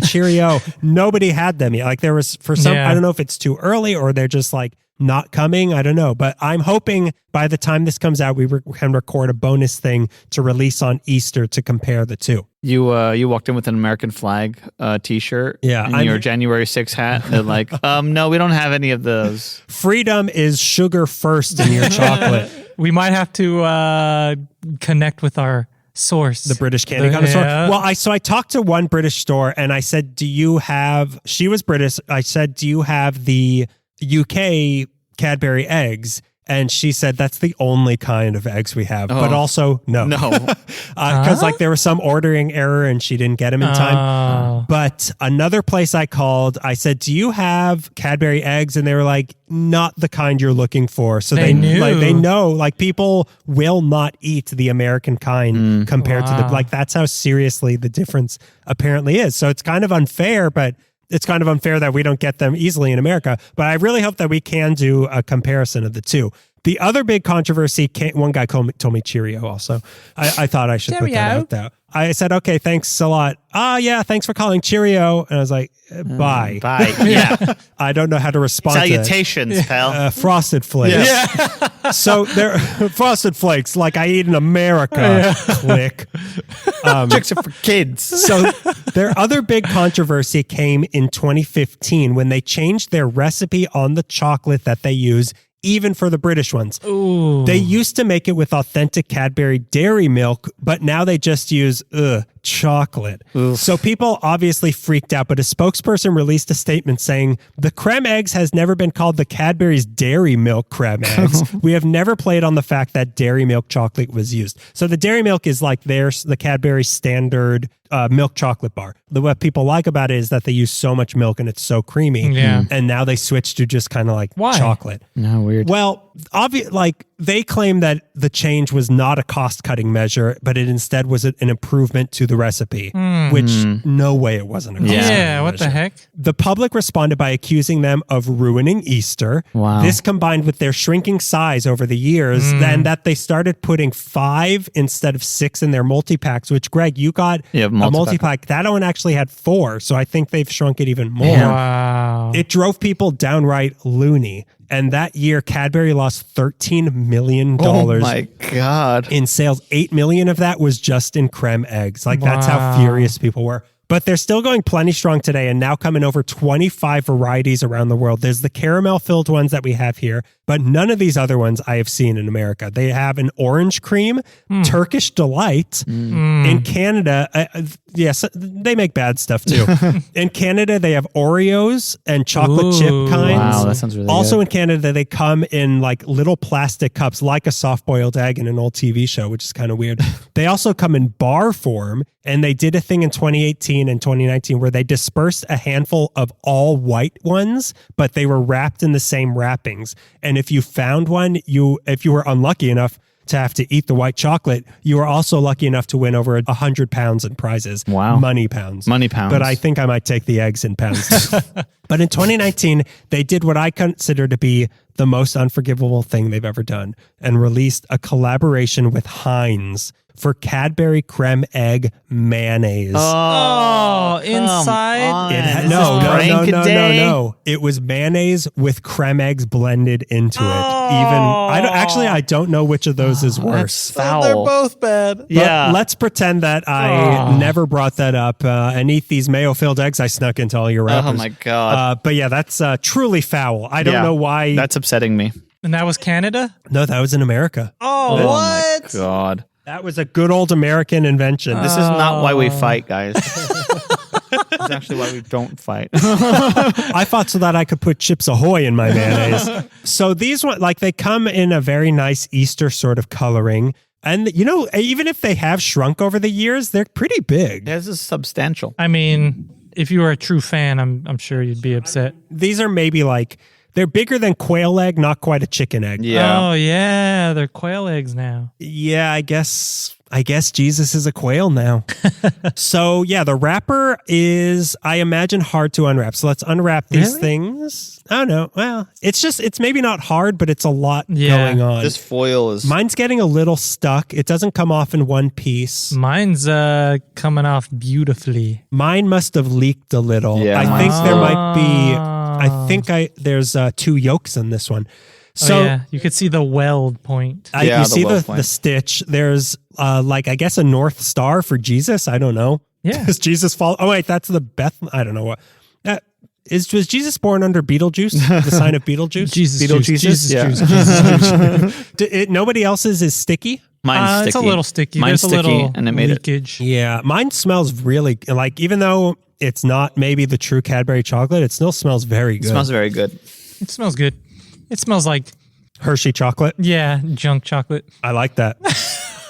Cheerio. Nobody had them yet. Like there was, for some, I don't know if it's too early or they're just like not coming. I don't know. But I'm hoping by the time this comes out, we can record a bonus thing to release on Easter to compare the two. You walked in with an American flag t-shirt and your January 6th hat. They're like, no, we don't have any of those. Freedom is sugar first in your chocolate. We might have to connect with our source. The British candy connoisseur. Well, I talked to one British store and I said, she was British. I said, do you have the UK Cadbury eggs? And she said, that's the only kind of eggs we have. But also, no. Because like there was some ordering error and she didn't get them in time. But another place I called, I said, do you have Cadbury eggs? And they were like, not the kind you're looking for. So they know, like people will not eat the American kind compared to that's how seriously the difference apparently is. So it's kind of unfair, but it's kind of unfair that we don't get them easily in America, but I really hope that we can do a comparison of the two. The other big controversy came, one guy told me Cheerio also. I thought I should put that out there. I said, okay, thanks a lot. Yeah, thanks for calling Cheerio. And I was like, bye. Bye. Yeah. I don't know how to respond Salutations, to pal. Frosted Flakes. Yeah. So they're Frosted Flakes, like I eat in America. Click. Chicks are for kids. So their other big controversy came in 2015 when they changed their recipe on the chocolate that they use, even for the British ones. Ooh. They used to make it with authentic Cadbury dairy milk, but now they just use chocolate. Oof. So people obviously freaked out, but a spokesperson released a statement saying, the creme eggs has never been called the Cadbury's dairy milk creme eggs. We have never played on the fact that dairy milk chocolate was used. So the dairy milk is like the Cadbury standard milk chocolate bar. What people like about it is that they use so much milk and it's so creamy. Yeah. And now they switched to just kind of like Why? chocolate. No, weird. Well, like they claim that the change was not a cost-cutting measure, but it instead was an improvement to the recipe, which no way it wasn't a cost-cutting Yeah, what measure. the heck? The public responded by accusing them of ruining Easter. Wow. This combined with their shrinking size over the years, then that they started putting 5 instead of 6 in their multi-packs, which Greg, you got a multi-pack. That one actually had 4, so I think they've shrunk it even more. Wow. It drove people downright loony. And that year, Cadbury lost $13 million Oh my God. in sales. 8 million of that was just in creme eggs. Like that's how Wow. furious people were. But they're still going plenty strong today and now come in over 25 varieties around the world. There's the caramel-filled ones that we have here, but none of these other ones I have seen in America. They have an orange cream, Turkish Delight. In Canada, yes, they make bad stuff too. In Canada, they have Oreos and chocolate chip kinds. Wow, that sounds really Also good. in Canada, they come in like little plastic cups, like a soft-boiled egg in an old TV show, which is kind of weird. They also come in bar form, and they did a thing in 2018 and 2019 where they dispersed a handful of all white ones, but they were wrapped in the same wrappings. And if you found one, if you were unlucky enough to have to eat the white chocolate, you were also lucky enough to win over 100 pounds in prizes. Wow. Money pounds. Money pounds. But I think I might take the eggs in pounds. But in 2019, they did what I consider to be the most unforgivable thing they've ever done and released a collaboration with Heinz for Cadbury Creme Egg mayonnaise. Oh, inside? No. It was mayonnaise with creme eggs blended into it. I don't know which of those is worse. Foul. They're both bad. But Yeah. let's pretend that I never brought that up and eat these mayo-filled eggs I snuck into all your wrappers. Oh my God. But yeah, that's truly foul. I don't know why. That's upsetting me. And that was Canada? No, that was in America. Oh, Oh what? my God. That was a good old American invention. This is not why we fight, guys. It's actually why we don't fight. I thought so that I could put Chips Ahoy in my mayonnaise. So these ones, like they come in a very nice Easter sort of coloring. And, you know, even if they have shrunk over the years, they're pretty big. This is substantial. I mean, if you were a true fan, I'm sure you'd be upset. These are maybe like, they're bigger than quail egg, not quite a chicken egg. Yeah. Oh, yeah. They're quail eggs now. Yeah, I guess Jesus is a quail now. So yeah, the wrapper is, I imagine, hard to unwrap. So let's unwrap these things. I don't know. Well, it's maybe not hard, but it's a lot going on. This foil is... Mine's getting a little stuck. It doesn't come off in one piece. Mine's coming off beautifully. Mine must have leaked a little. Yeah, I mine think there too. might be, there's 2 yolks in this one. So yeah, you could see the weld point. Yeah, you the see weld the point. stitch. There's like, I guess a North Star for Jesus. I don't know. Yeah. Does Jesus fall? Oh wait, that's the Beth. I don't know what. Was Jesus born under Beetlejuice? The sign of Beetlejuice? Jesus Beetle juice, Jesus? Jesus Yeah. juice, Jesus juice. Nobody else's is sticky? Mine's It's sticky. a little sticky. Mine's There's a sticky, little and it made leakage. Yeah. Mine smells really, like, even though it's not maybe the true Cadbury chocolate, it still smells very good. It smells very good. It smells good. It smells like, Hershey chocolate. yeah, junk chocolate. I like that.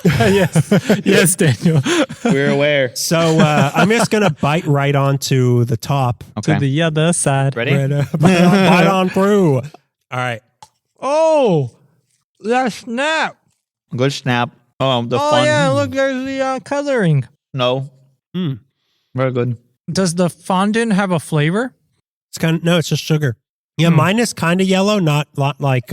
Yes, Daniel. We're aware. So I'm just going to bite right onto the top. Okay. To the other side. Ready? Bite on through. All right. Oh, that snap. Good snap. Oh, the Oh, fun. yeah, look, there's the coloring. No. Very good. Does the fondant have a flavor? It's kind of, no, it's just sugar. Yeah, mine is kind of yellow, not like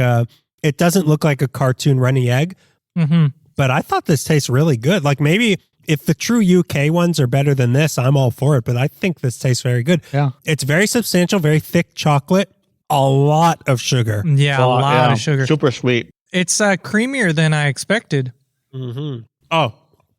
It doesn't look like a cartoon runny egg, but I thought this tastes really good. Like maybe if the true UK ones are better than this, I'm all for it. But I think this tastes very good. Yeah. It's very substantial, very thick chocolate, a lot of sugar. Yeah, a lot of sugar. Super sweet. It's creamier than I expected. Oh,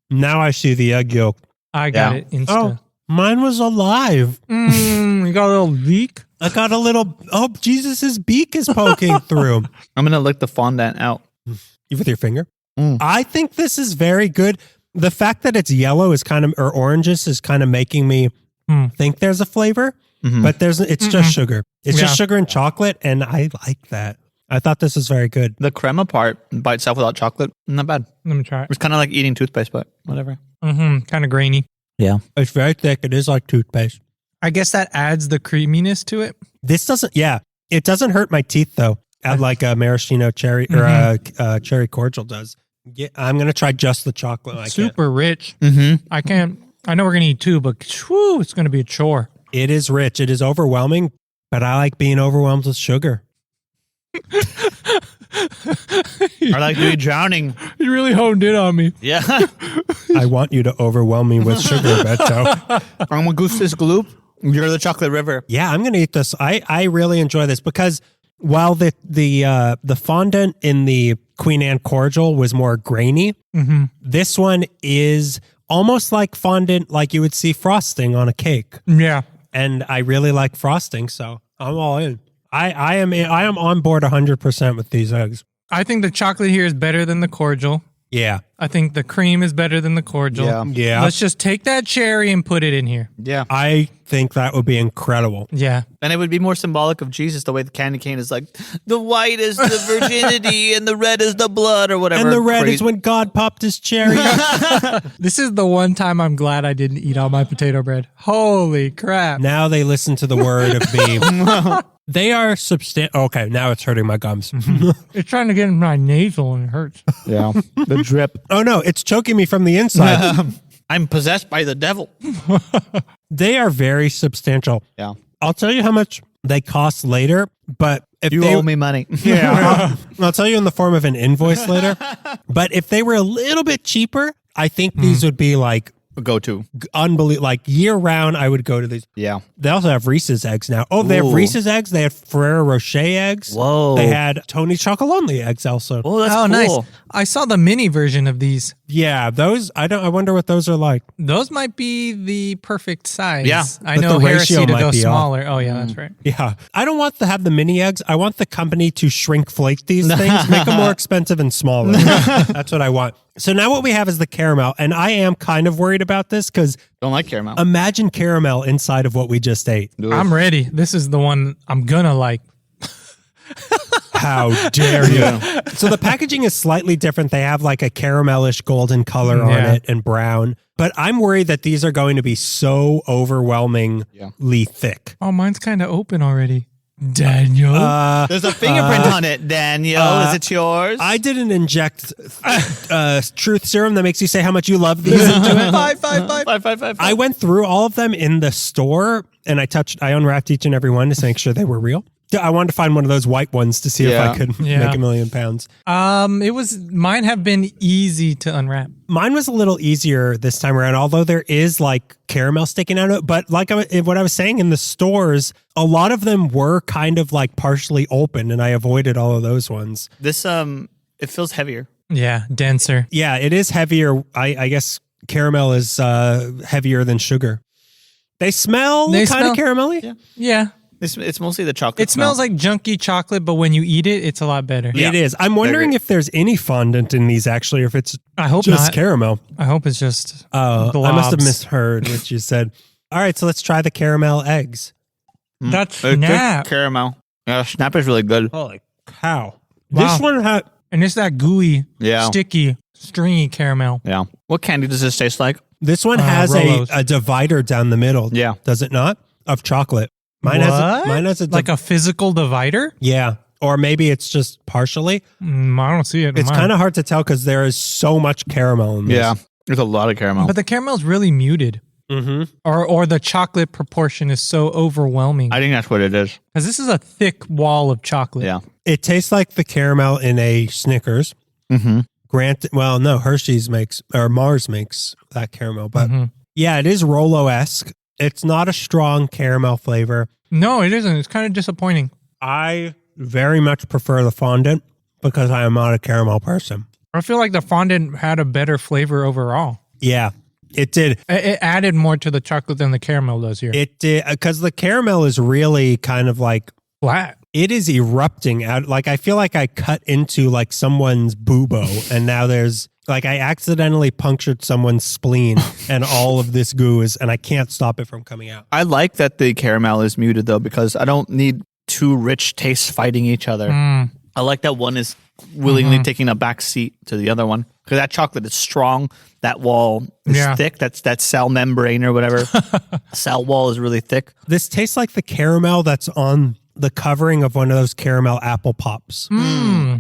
now I see the egg yolk. I got it Insta. Oh, mine was alive. You got a little beak? I got a little, Jesus's beak is poking through. I'm going to lick the fondant out. With your finger? I think this is very good. The fact that it's yellow is kind of, or oranges is kind of making me think there's a flavor, but it's just sugar. It's just sugar and chocolate, and I like that. I thought this was very good. The crema part by itself without chocolate, not bad. Let me try it. It's kind of like eating toothpaste, but whatever. Kind of grainy. Yeah. It's very thick. It is like toothpaste. I guess that adds the creaminess to it. This doesn't, it doesn't hurt my teeth though, like a maraschino cherry or a cherry cordial does. Yeah, I'm going to try just the chocolate. Super rich. I know we're going to eat two, but it's going to be a chore. It is rich. It is overwhelming, but I like being overwhelmed with sugar. I like to be drowning. You really honed in on me. Yeah. I want you to overwhelm me with sugar, Beto. I'm a Goose Gloop. You're the chocolate river. Yeah, I'm going to eat this. I really enjoy this because while the fondant in the Queen Anne cordial was more grainy, this one is almost like fondant, like you would see frosting on a cake. Yeah. And I really like frosting, so I'm all in. I am on board 100% with these eggs. I think the chocolate here is better than the cordial. Yeah. I think the cream is better than the cordial. Yeah. Let's just take that cherry and put it in here. Yeah. I think that would be incredible. Yeah. And it would be more symbolic of Jesus, the way the candy cane is like, the white is the virginity and the red is the blood or whatever. And the red is when God popped his cherry. This is the one time I'm glad I didn't eat all my potato bread. Holy crap. Now they listen to the word of me. They are substantial. Okay, now it's hurting my gums. It's trying to get in my nasal and it hurts. Yeah. The drip. Oh no, it's choking me from the inside. I'm possessed by the devil. They are very substantial. Yeah. I'll tell you how much they cost later, but if You they owe me money. Yeah, I'll tell you in the form of an invoice later. But if they were a little bit cheaper, I think these would be like Go to. unbelievable. Like year round, I would go to these. Yeah. They also have Reese's eggs now. Oh, they have Ooh. Reese's eggs. They have Ferrero Rocher eggs. Whoa. They had Tony Chocolonely eggs also. Oh, that's Oh, cool. nice. I saw the mini version of these. Yeah, those. I wonder what those are like. Those might be the perfect size. Yeah, I but know the heresy ratio to might go be off. smaller. Oh, yeah, that's right. Yeah, I don't want to have the mini eggs. I want the company to shrinkflake these things, make them more expensive and smaller. That's what I want. So now what we have is the caramel, and I am kind of worried about this because Don't like caramel. imagine caramel inside of what we just ate. I'm ready. This is the one I'm gonna like. How dare you? So the packaging is slightly different. They have like a caramelish golden color on Yeah. it and brown. But I'm worried that these are going to be so overwhelmingly thick. Oh, mine's kind of open already. Daniel. There's a fingerprint on it, Daniel. Is it yours? I didn't inject truth serum that makes you say how much you love these into it. Five. I went through all of them in the store and I unwrapped each and every one to make sure they were real. I wanted to find one of those white ones to see if I could make £1 million. Mine have been easy to unwrap. Mine was a little easier this time around, although there is like caramel sticking out of it. But like what I was saying in the stores, a lot of them were kind of like partially open, and I avoided all of those ones. This, it feels heavier. Yeah, denser. Yeah, it is heavier. I guess caramel is heavier than sugar. They smell kind of caramelly. Yeah. It's mostly the chocolate. It smells like junky chocolate, but when you eat it, it's a lot better. It is. I'm wondering if there's any fondant in these actually, or if it's I hope just not. caramel. I hope it's just Oh, I globs. must have misheard what you said. All right, so let's try the caramel eggs. That's Good snap. caramel. Yeah, snap is really good. Holy cow. Wow. This one had... And it's that gooey, sticky, stringy caramel. Yeah. What candy does this taste like? This one has Rolos. a divider down the middle. Yeah. Does it not? Of chocolate. Mine has a like a physical divider? yeah. Or maybe it's just partially. I don't see it. It's kind of hard to tell because there is so much caramel in this. Yeah. There's a lot of caramel. But the caramel's really muted. or the chocolate proportion is so overwhelming. I think that's what it is. Because this is a thick wall of chocolate. Yeah. It tastes like the caramel in a Snickers. Granted, well, no, Hershey's makes, or Mars makes that caramel. But yeah, it is Rolo-esque. It's not a strong caramel flavor. No, it isn't. It's kind of disappointing. I very much prefer the fondant because I am not a caramel person. I feel like the fondant had a better flavor overall. Yeah, it did. It added more to the chocolate than the caramel does here. It did, because the caramel is really kind of like flat. It is erupting out. Like, I feel like I cut into like someone's bubo and now there's like, I accidentally punctured someone's spleen and all of this goo is, and I can't stop it from coming out. I like that the caramel is muted though, because I don't need two rich tastes fighting each other. I like that one is willingly taking a back seat to the other one, because that chocolate is strong. That wall is thick. That's that cell membrane or whatever. Cell wall is really thick. This tastes like the caramel that's on the covering of one of those caramel apple pops. Oh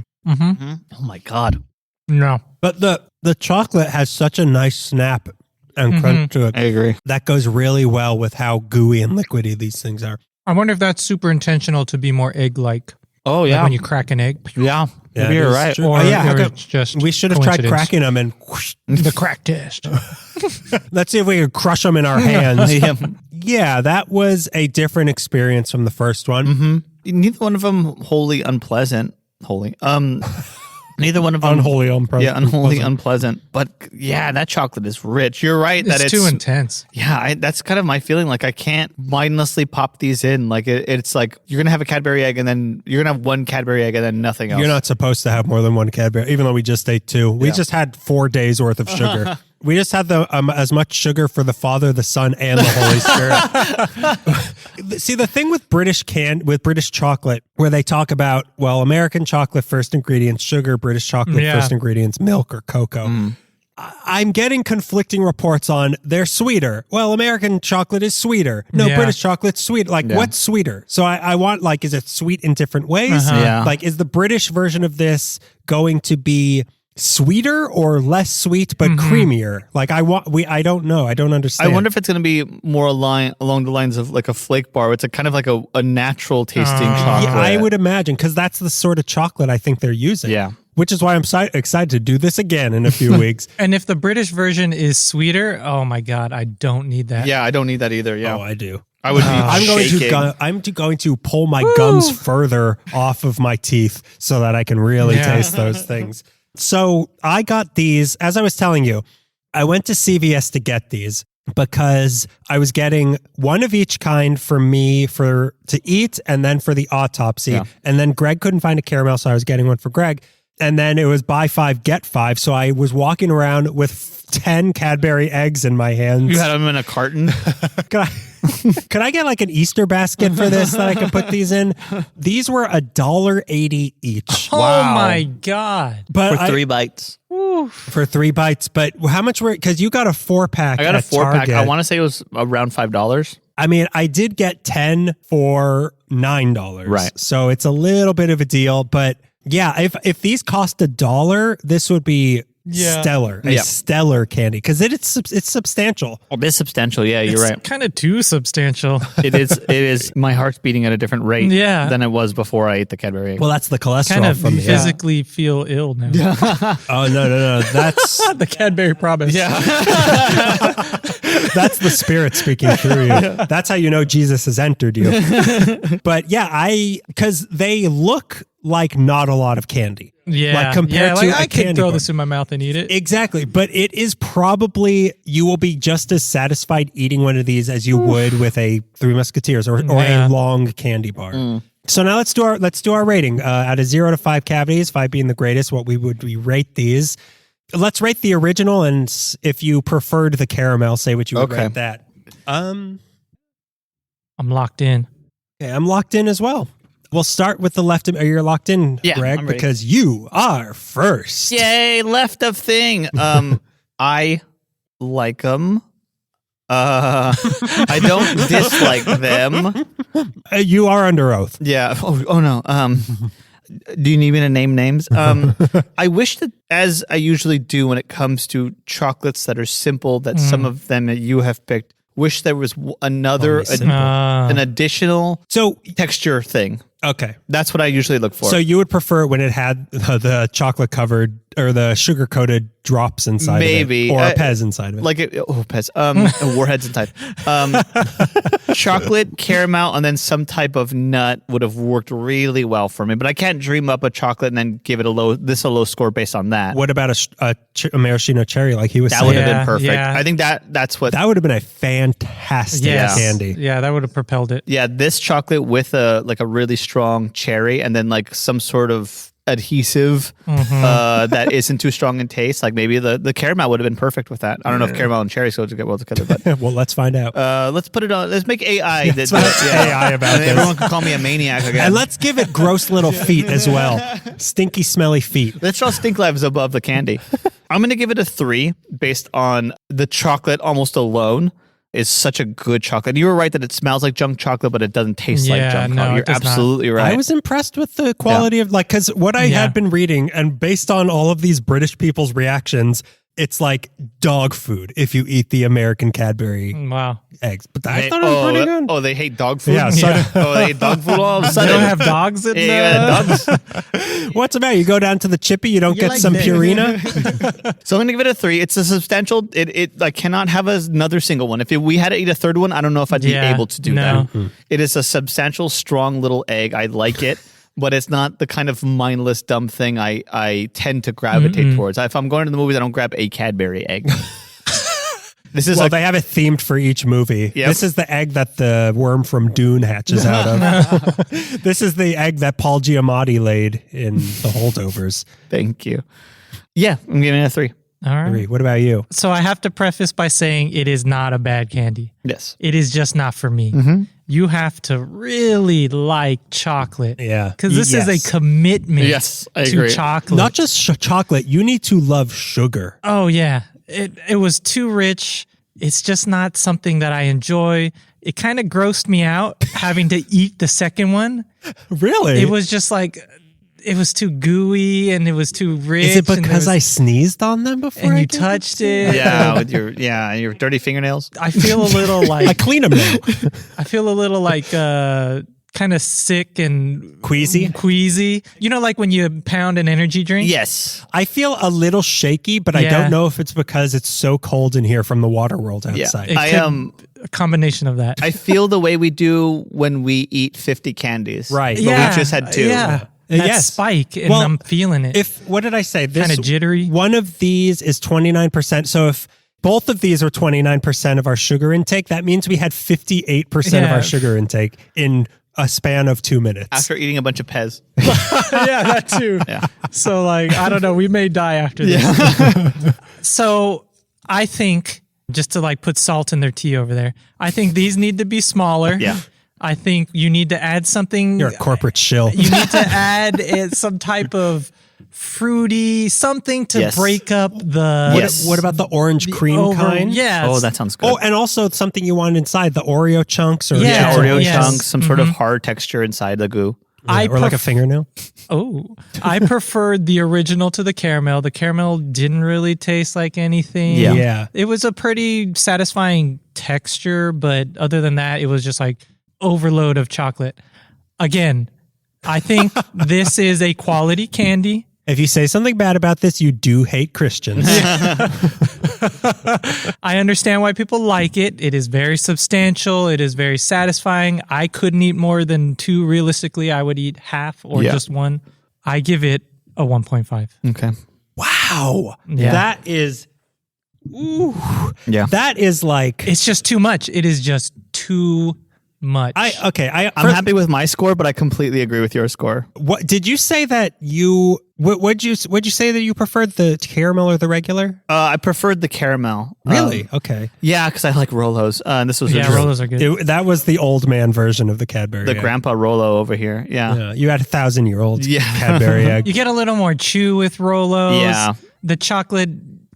my God. No. But the chocolate has such a nice snap and crunch to it. I agree. That goes really well with how gooey and liquidy these things are. I wonder if that's super intentional to be more egg-like. Oh, Like yeah. when you crack an egg. Yeah. Maybe it you're is right. true. Or, how or come- it's just we should have tried coincidence. cracking them and whoosh. The crack test. Let's see if we could crush them in our hands. Yeah. Yeah, that was a different experience from the first one. Neither one of them wholly unpleasant. Neither one of them Unholy, unpleasant. Yeah, unholy unpleasant. But yeah, that chocolate is rich. You're right that It's too intense. Yeah, that's kind of my feeling. Like, I can't mindlessly pop these in. Like, it's like you're gonna have a Cadbury egg, and then you're gonna have one Cadbury egg, and then nothing else. You're not supposed to have more than one Cadbury, even though we just ate two. We just had 4 days worth of sugar. We just had the as much sugar for the Father, the Son, and the Holy Spirit. See, the thing with British chocolate, where they talk about, well, American chocolate first ingredients sugar, British chocolate first ingredients milk or cocoa. I'm getting conflicting reports on they're sweeter. Well, American chocolate is sweeter. No, British chocolate's sweet. Like, what's sweeter? So I want, like, is it sweet in different ways? Yeah. Like, is the British version of this going to be sweeter or less sweet but creamier? Like, I don't know. I don't understand. I wonder if it's going to be more along the lines of like a flake bar. It's a kind of like a natural tasting chocolate. Yeah, I would imagine, because that's the sort of chocolate I think they're using. Yeah. Which is why I'm excited to do this again in a few weeks. And if the British version is sweeter, oh my God, I don't need that. Yeah, I don't need that either. Yeah. Oh, I do. I would be I'm going to pull my gums further off of my teeth so that I can really taste those things. So I got these, as I was telling you, I went to CVS to get these because I was getting one of each kind for me to eat, and then for the autopsy. Yeah. And then Greg couldn't find a caramel, so I was getting one for Greg. And then it was buy 5, get 5. So I was walking around with 10 Cadbury eggs in my hands. You had them in a carton? Could I get like an Easter basket for this that I could put these in? These were $1.80 each. Oh my God. But For 3 bites. for 3 bites. But how much were, because you got a 4-pack. I got a 4-pack. Target. I want to say it was around $5. I mean, I did get 10 for $9. Right. So it's a little bit of a deal, but yeah, if these cost $1, this would be stellar. A stellar candy, because it's substantial. It is substantial. Yeah, you're right. Kind of too substantial. It is. My heart's beating at a different rate than it was before I ate the Cadbury egg. Well, that's the cholesterol Kind of from the physically feel ill now. Oh, no. That's The Cadbury promise. that's the Spirit speaking through you. That's how you know Jesus has entered you. But yeah, because they look like not a lot of candy. Yeah. Like compared to I a could candy throw bar. this in my mouth and eat it. Exactly. But it is probably, you will be just as satisfied eating one of these as you would with a Three Musketeers or a long candy bar. So now let's do our rating. Out of 0 to 5 cavities, 5 being the greatest, what would we rate these? Let's rate the original, and if you preferred the caramel, say what you would rate that. I'm locked in. Okay, I'm locked in as well. We'll start with the left. You're locked in, Yeah, Greg, I'm ready. because you are first. Yay, left of thing. I like them. I don't dislike them. You are under oath. Yeah. Oh no. Do you need me to name names? I wish that, as I usually do when it comes to chocolates that are simple, that some of them that you have picked wish there was another, an additional texture thing. Okay. That's what I usually look for. So you would prefer when it had the chocolate covered or the sugar coated drops inside Maybe. of it, or a Pez inside of it. Pez. Warheads inside. Chocolate, caramel, and then some type of nut would have worked really well for me. But I can't dream up a chocolate and then give it a low score based on that. What about a maraschino cherry like he was saying? That would have been perfect. Yeah. I think that's what... That would have been a fantastic candy. Yeah, that would have propelled it. Yeah, this chocolate with a really strong cherry and then like some sort of adhesive that isn't too strong in taste. Like maybe the caramel would have been perfect with that. I don't know if caramel and cherries go to get well together, but well, let's find out. Let's put it on. Let's make AI. AI about this. Everyone can call me a maniac again. And let's give it gross little feet as well. Stinky, smelly feet. Let's draw stink levels above the candy. I'm going to give it a 3 based on the chocolate almost alone. Is such a good chocolate. You were right that it smells like junk chocolate, but it doesn't taste like junk chocolate. You're absolutely right. I was impressed with the quality of because what I had been reading, and based on all of these British people's reactions, it's like dog food if you eat the American Cadbury eggs. But I thought it was pretty good. Oh, they hate dog food? Yeah. They hate dog food all of a sudden? They don't have dogs in dogs. What's the matter? You go down to the Chippy, you don't get some Purina? So I'm going to give it a 3. It's a substantial, it I cannot have another single one. If we had to eat a third one, I don't know if I'd be able to do that. It is a substantial, strong little egg. I like it. But it's not the kind of mindless, dumb thing I tend to gravitate towards. If I'm going to the movies, I don't grab a Cadbury egg. This is they have it themed for each movie. Yep. This is the egg that the worm from Dune hatches out of. This is the egg that Paul Giamatti laid in The Holdovers. Thank you. Yeah, I'm giving it a 3. All right. What about you? So I have to preface by saying it is not a bad candy. Yes. It is just not for me. You have to really like chocolate. Yeah. Because this is a commitment to chocolate. Not just chocolate. You need to love sugar. Oh, yeah. It was too rich. It's just not something that I enjoy. It kind of grossed me out having to eat the second one. Really? It was just like... It was too gooey and it was too rich. Is it because I sneezed on them before and you touched it? Yeah, with your dirty fingernails. I feel a little like I clean them now. I feel a little like kind of sick and queasy. You know, like when you pound an energy drink? Yes. I feel a little shaky, but I don't know if it's because it's so cold in here from the water world outside. A combination of that. I feel the way we do when we eat 50 candies. Right. But we just had 2. Yeah. That spike, and I'm feeling it. What did I say? Kind of jittery. One of these is 29%. So if both of these are 29% of our sugar intake, that means we had 58% of our sugar intake in a span of 2 minutes. After eating a bunch of Pez. Yeah, that too. Yeah. So I don't know, we may die after this. So I think, just to put salt in their tea over there, I think these need to be smaller. Yeah. I think you need to add something. You're a corporate shill. You need to add some type of fruity something to break up the... What about the orange cream kind? Yeah. Oh, that sounds good. Oh, and also something you want inside, the Oreo chunks. Or Oreo chunks, some sort of hard texture inside the goo. Yeah, or like a fingernail. Oh, I preferred the original to the caramel. The caramel didn't really taste like anything. Yeah. It was a pretty satisfying texture, but other than that, it was just like overload of chocolate. Again, I think this is a quality candy. If you say something bad about this, you do hate Christians. I understand why people like it. It is very substantial. It is very satisfying. I couldn't eat more than 2. Realistically, I would eat half or just 1. I give it a 1.5. Okay. Wow. Yeah. That is... Ooh. Yeah. That is like... It's just too much. It is just too much. I'm happy with my score, but I completely agree with your score. What did you say that you... Would you say that you preferred the caramel or the regular? I preferred the caramel. Really? Okay. Yeah, because I like Rolos. And this was Rolos are good. That was the old man version of the Cadbury the egg. grandpa Rolo over here. Yeah. You had 1,000-year-old Cadbury egg. You get a little more chew with Rolos. Yeah. The chocolate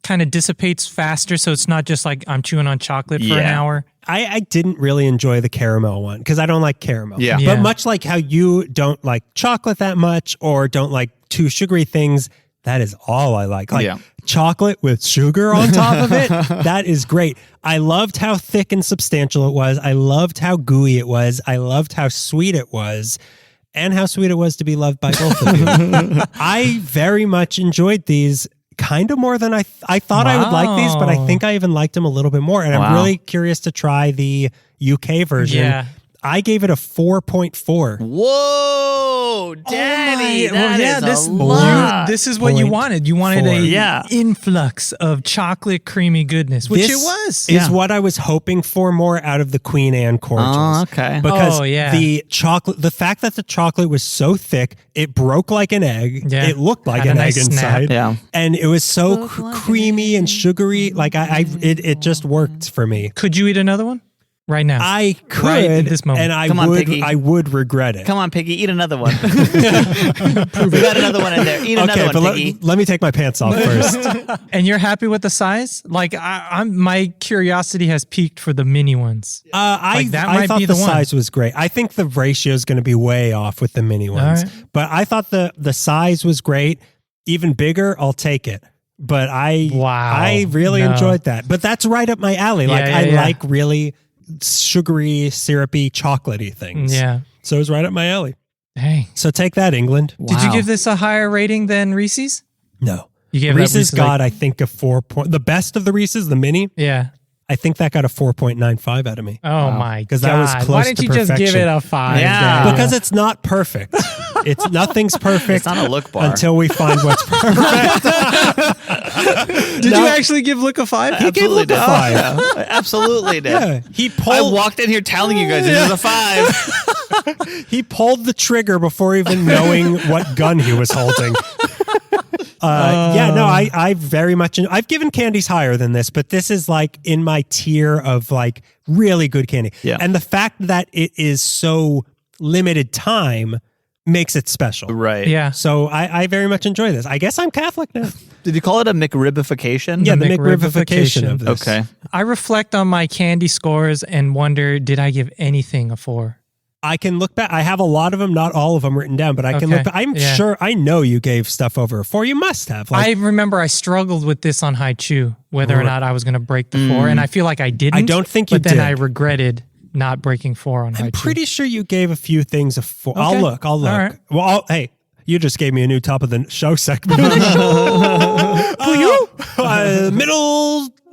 kind of dissipates faster, so it's not just like I'm chewing on chocolate for an hour. I didn't really enjoy the caramel one because I don't like caramel. Yeah. But much like how you don't like chocolate that much or don't like too sugary things, that is all I like. Like chocolate with sugar on top of it. That is great. I loved how thick and substantial it was. I loved how gooey it was. I loved how sweet it was. And how sweet it was to be loved by both of you. I very much enjoyed these, kind of more than I thought I would like these, but I think I even liked them a little bit more. And I'm really curious to try the UK version. Yeah. I gave it a 4.4. Whoa, Daddy! This is what you wanted. You wanted a influx of chocolate creamy goodness, which it was. Is what I was hoping for more out of the Queen Anne cordials. Oh, okay. Because the fact that the chocolate was so thick, it broke like an egg. Yeah. It looked like an egg inside. Yeah. And it was so creamy and sugary. Like it just worked for me. Could you eat another one? Right now. I could. Right at this moment. And I would regret it. Come on, Piggy, eat another one. We got another one in there. Eat another one, Piggy. Let me take my pants off first. And you're happy with the size? Like, my curiosity has peaked for the mini ones. I thought the size was great. I think the ratio is going to be way off with the mini ones. Right. But I thought the size was great. Even bigger, I'll take it. But I really enjoyed that. But that's right up my alley. Like, I like really sugary, syrupy, chocolatey things. Yeah. So it was right up my alley. Dang. So take that, England. Wow. Did you give this a higher rating than Reese's? No. You gave Reese's got, I think, a 4 point. The best of the Reese's, the mini. Yeah. I think that got a 4.95 out of me. Oh my god! Because that was close to perfection. Why didn't you just give it a 5? Yeah. Because it's not perfect. Nothing's perfect. It's not a look bar until we find what's perfect. Did you actually give Look a 5? He gave Look a 5. Yeah. Absolutely did. Yeah. I walked in here telling you guys this is a 5. He pulled the trigger before even knowing what gun he was holding. I very much, I've given candies higher than this, but this is like in my tier of like really good candy. Yeah. And the fact that it is so limited time makes it special. Right. Yeah. So I very much enjoy this. I guess I'm Catholic now. Did you call it a McRibification? Yeah, the McRibification of this. Okay. I reflect on my candy scores and wonder, did I give anything a 4? I can look back. I have a lot of them, not all of them written down, but I can look back. I'm sure, I know you gave stuff over a 4. You must have. I remember I struggled with this on High Chew, whether or not I was going to break the 4, and I feel like I didn't. I don't think you did. But then I regretted not breaking 4 on High Chew. I'm pretty sure you gave a few things a 4. Okay. I'll look. All right. Well, hey, you just gave me a new top of the show segment.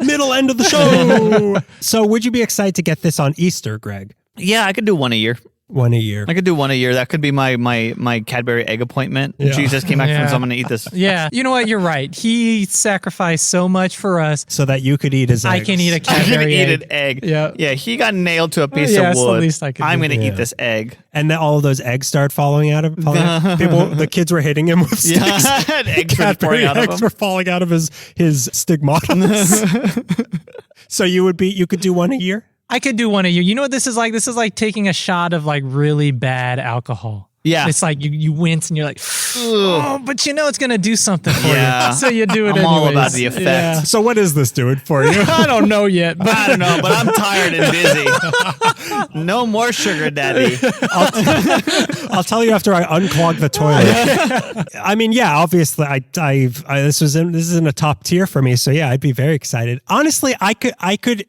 Middle end of the show. So would you be excited to get this on Easter, Greg? Yeah, I could do one a year. One a year. I could do one a year. That could be my Cadbury egg appointment. Yeah. Jesus came back from so I'm going to eat this. Yeah. You know what? You're right. He sacrificed so much for us. So that you could eat his eggs. I can eat a Cadbury egg. I can eat an egg. Yeah. Yeah, he got nailed to a piece of wood. The least I could I'm going to eat this egg. And then all of those eggs start falling out of people. The kids were hitting him with sticks. Yeah. Eggs were pouring out of him. Eggs were falling out of his stigmatas. So you could do one a year? I could do one a year. You know what this is like? This is like taking a shot of like really bad alcohol. Yeah. It's like you wince and you're like, oh, but you know it's going to do something for you. So you do it anyways. I'm all about the effect. Yeah. So what is this doing for you? I don't know yet. But I don't know, but I'm tired and busy. No more sugar daddy. I'll tell you after I unclog the toilet. I mean, yeah, obviously this is in a top tier for me. So yeah, I'd be very excited. Honestly, I could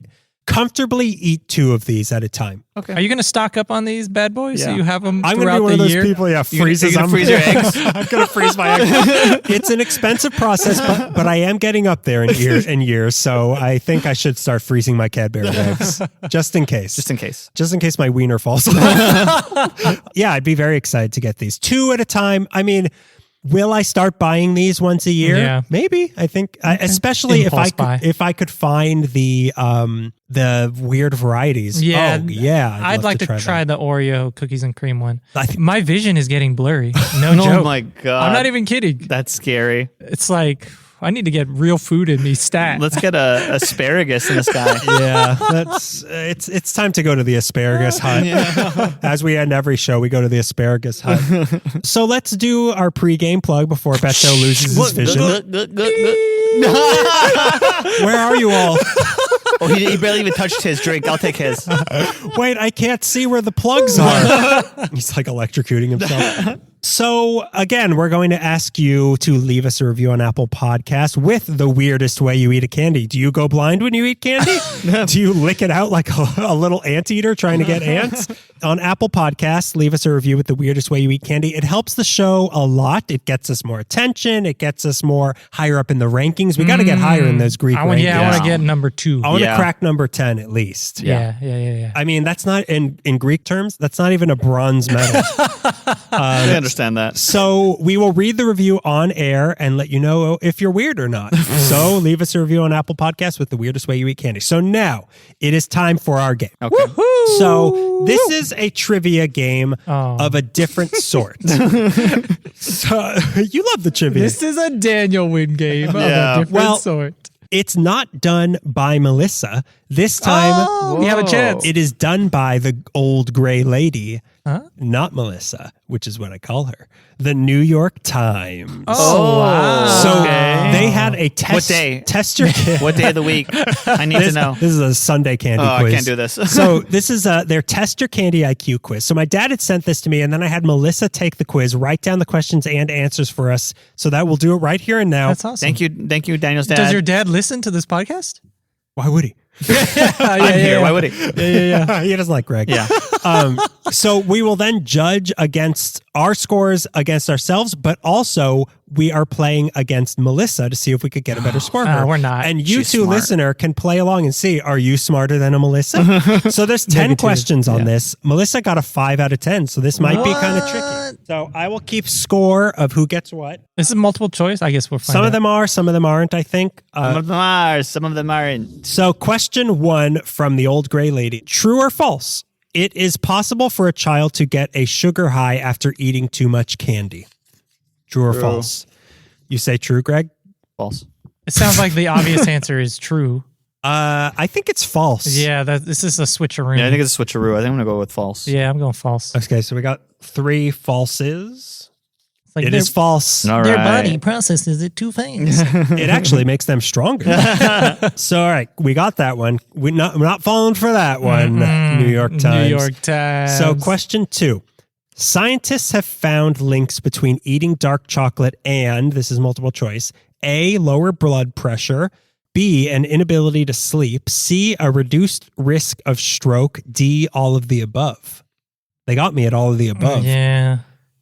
comfortably eat 2 of these at a time. Okay. Are you going to stock up on these bad boys so you have them throughout the year? I'm going to be one of those people, freezes them. Freeze your eggs? I'm going to freeze my eggs. It's an expensive process, but I am getting up there in years, so I think I should start freezing my Cadbury eggs, just in case. Just in case my wiener falls off. Yeah, I'd be very excited to get these 2 at a time. I mean, will I start buying these once a year? Yeah. Maybe. I think, especially if I could find the weird varieties. Yeah. Oh, yeah. I'd like to try the Oreo cookies and cream one. My vision is getting blurry. No joke. Oh my God. I'm not even kidding. That's scary. It's like, I need to get real food in me stat. Let's get a asparagus in the sky. Yeah, it's time to go to the asparagus hut. Yeah. As we end every show, we go to the asparagus hut. So let's do our pregame plug before Beto loses his vision. Where are you all? Oh, he barely even touched his drink. I'll take his. Wait, I can't see where the plugs are. He's like electrocuting himself. So again, we're going to ask you to leave us a review on Apple Podcasts with the weirdest way you eat a candy. Do you go blind when you eat candy? Do you lick it out like a little anteater trying to get ants? On Apple Podcasts, leave us a review with the weirdest way you eat candy. It helps the show a lot. It gets us more attention. It gets us more higher up in the rankings. We got to get higher in those Greek rankings. Yeah, I want to get number 2. I want to crack number 10 at least. Yeah. I mean, that's not in Greek terms. That's not even a bronze medal. I understand that. So we will read the review on air and let you know if you're weird or not. So leave us a review on Apple Podcasts with the weirdest way you eat candy. So now it is time for our game. Okay. Woo-hoo! So this is a trivia game of a different sort. So you love the trivia. This is a Daniel win game of a different sort. It's not done by Melissa. This time, we have a chance. It is done by the old gray lady, not Melissa, which is what I call her. The New York Times. Oh, wow. So they had a test. What day? Tester. What day of the week? I need to know. This is a Sunday candy quiz. I can't do this. So this is their Test Your Candy IQ quiz. So my dad had sent this to me, and then I had Melissa take the quiz, write down the questions and answers for us. So that we'll do it right here and now. That's awesome. Thank you, Daniel's dad. Does your dad listen to this podcast? Why would he? I'm here. Why would he? Yeah. He doesn't like Greg. Yeah. So we will then judge against our scores against ourselves, but also we are playing against Melissa to see if we could get a better score. We're not. And you She's two, smart. Listener, can play along and see, are you smarter than a Melissa? So there's 10 questions on this. Melissa got a 5 out of 10, so this might be kind of tricky. So I will keep score of who gets what. This is multiple choice. I guess we'll find Some out. of them are, some of them aren't, I think. Some of them are, some of them aren't. So question 1 from the old gray lady. True or false? It is possible for a child to get a sugar high after eating too much candy. True or false? You say true, Greg? False. It sounds like the obvious answer is true. I think it's false. Yeah, this is a switcheroo. Yeah, I think it's a switcheroo. I think I'm going to go with false. Yeah, I'm going false. Okay, so we got 3 falses. It's like It is false. All their right. body processes it too fast. It actually makes them stronger. So, all right, we got that one. We're not falling for that one, New York Times. New York Times. So, question 2. Scientists have found links between eating dark chocolate and, this is multiple choice, A, lower blood pressure, B, an inability to sleep, C, a reduced risk of stroke, D, all of the above. They got me at all of the above. Yeah.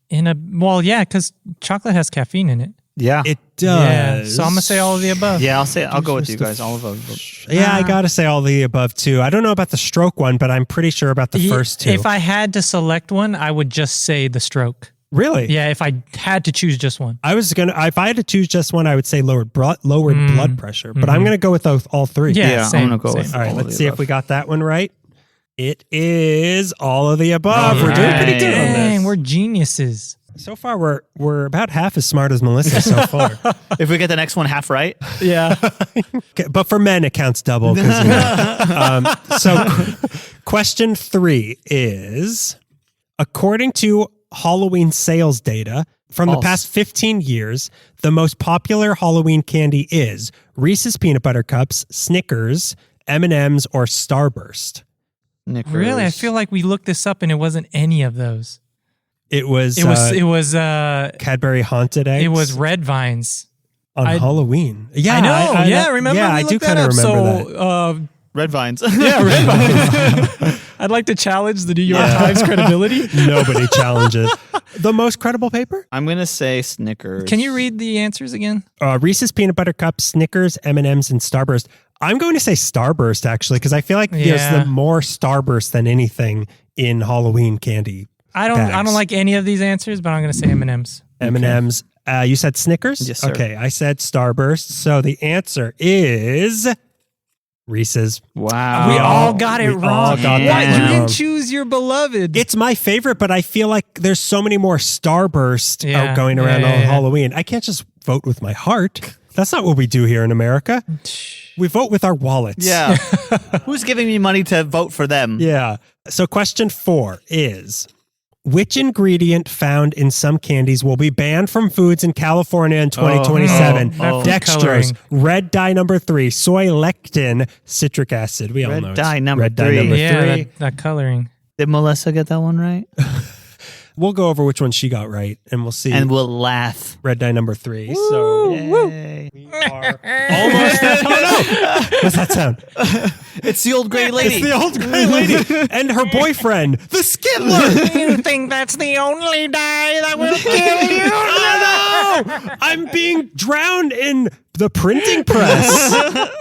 Because chocolate has caffeine in it. Yeah. It Yeah. does. So I'm going to say all of the above. Yeah, I'll go with you guys. All of them. Yeah, I got to say all of the above too. I don't know about the stroke one, but I'm pretty sure about the first 2. If I had to select one, I would just say the stroke. Really? Yeah, if I had to choose just one. If I had to choose just one, I would say lowered blood pressure, but I'm going to go with all 3. Yeah, I'm same, going to go same. with All right, all of let's the see above. if we got that one right. It is all of the above. All We're doing pretty right. good on Dang, this. we're geniuses. So far, we're about half as smart as Melissa so far. If we get the next one half right, Yeah. Okay, but for men, it counts double. So question 3 is, according to Halloween sales data from the False. past 15 years, the most popular Halloween candy is Reese's Peanut Butter Cups, Snickers, M&M's, or Starburst. Knickers. Really? I feel like we looked this up and it wasn't any of those. It was Cadbury Haunted Eggs. It was Red Vines. on Halloween. Yeah, I know. Remember? Yeah, we I do looked kind that of up. remember that. So, Red Vines. yeah, Red Vines. I'd like to challenge the New York Times credibility. Nobody challenges. The most credible paper? I'm going to say Snickers. Can you read the answers again? Reese's Peanut Butter Cups, Snickers, M&M's, and Starburst. I'm going to say Starburst, actually, because I feel like there's the more Starburst than anything in Halloween candy. I don't like any of these answers, but I'm going to say M&M's. M&M's. You said Snickers? Yes, sir. Okay, I said Starburst. So the answer is Reese's. Wow. We all got it We all wrong. got Why? that You wrong. didn't choose your beloved. It's my favorite, but I feel like there's so many more Starburst Yeah, out going around yeah, on yeah. Halloween. I can't just vote with my heart. That's not what we do here in America. We vote with our wallets. Yeah. Who's giving me money to vote for them? Yeah. So question 4 is, which ingredient found in some candies will be banned from foods in California in 2027? Oh, Dextrose, coloring. red dye number 3, soy lectin, citric acid. We all Red know dye it's number red dye 3. number yeah, 3. that coloring. Did Melissa get that one right? we'll go over which one she got right, and we'll see. And we'll laugh. Red die number 3. So Yay. we are almost. Oh no! What's that sound? It's the old gray lady. It's the old gray lady and her boyfriend, the Skittler. You think that's the only die that will kill you? Oh no! I'm being drowned in the printing press.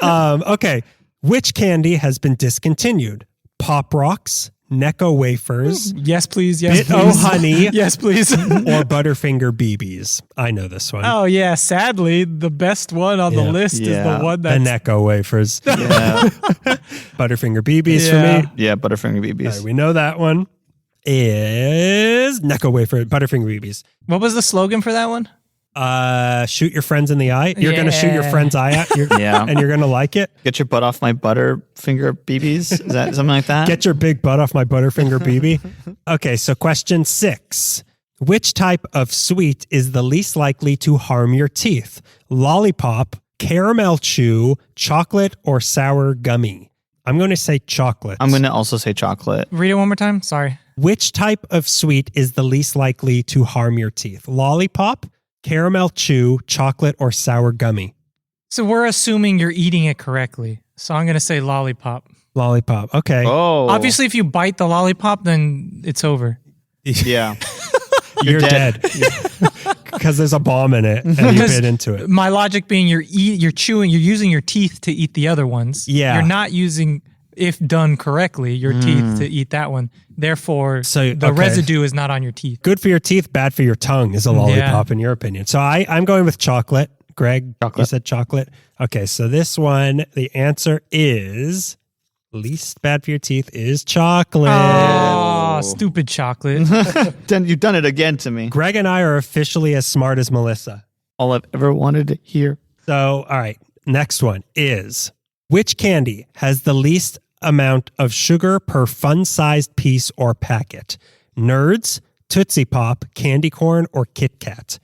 Okay. Which candy has been discontinued? Pop Rocks, Necco wafers, Yes, please. Yes, Bit O please. Honey, Yes, please. or Butterfinger BBs. I know this one. Oh, yeah. Sadly, the best one on the Yeah. list is Yeah. the one The that's... Necco wafers. Yeah. Butterfinger BBs Yeah. for me. Yeah, Butterfinger All BBs. right, we know that one is Necco wafer, Butterfinger BBs. What was the slogan for that one? Shoot your friends in the eye. You're going to shoot your Yeah. friend's eye out. Yeah. And you're going to like it. Get your butt off my Butterfinger BBs. Is that something like that? Get your big butt off my Butterfinger BB. Okay, so question 6. Which type of sweet is the least likely to harm your teeth? Lollipop, caramel chew, chocolate, or sour gummy? I'm going to say chocolate. I'm going to also say chocolate. Read it one more time. Sorry. Which type of sweet is the least likely to harm your teeth? Lollipop, caramel chew, chocolate, or sour gummy? So we're assuming you're eating it correctly. So I'm going to say lollipop. Lollipop. Okay. Oh. Obviously, if you bite the lollipop, then it's over. Yeah. You're dead. Because there's a bomb in it and you Because bit into it. My logic being you're using your teeth to eat the other ones. Yeah. You're not using, if done correctly, your teeth to eat that one. Therefore, So, the okay. residue is not on your teeth. Good for your teeth, bad for your tongue is a lollipop in your opinion. So I'm going with chocolate. Greg, you Chocolate. said chocolate. Okay, so this one, the answer is least bad for your teeth is chocolate. Oh, stupid chocolate. You've done it again to me. Greg and I are officially as smart as Melissa. All I've ever wanted to hear. So, all right, next one is which candy has the least amount of sugar per fun-sized piece or packet? Nerds, Tootsie Pop, candy corn, or Kit Kat?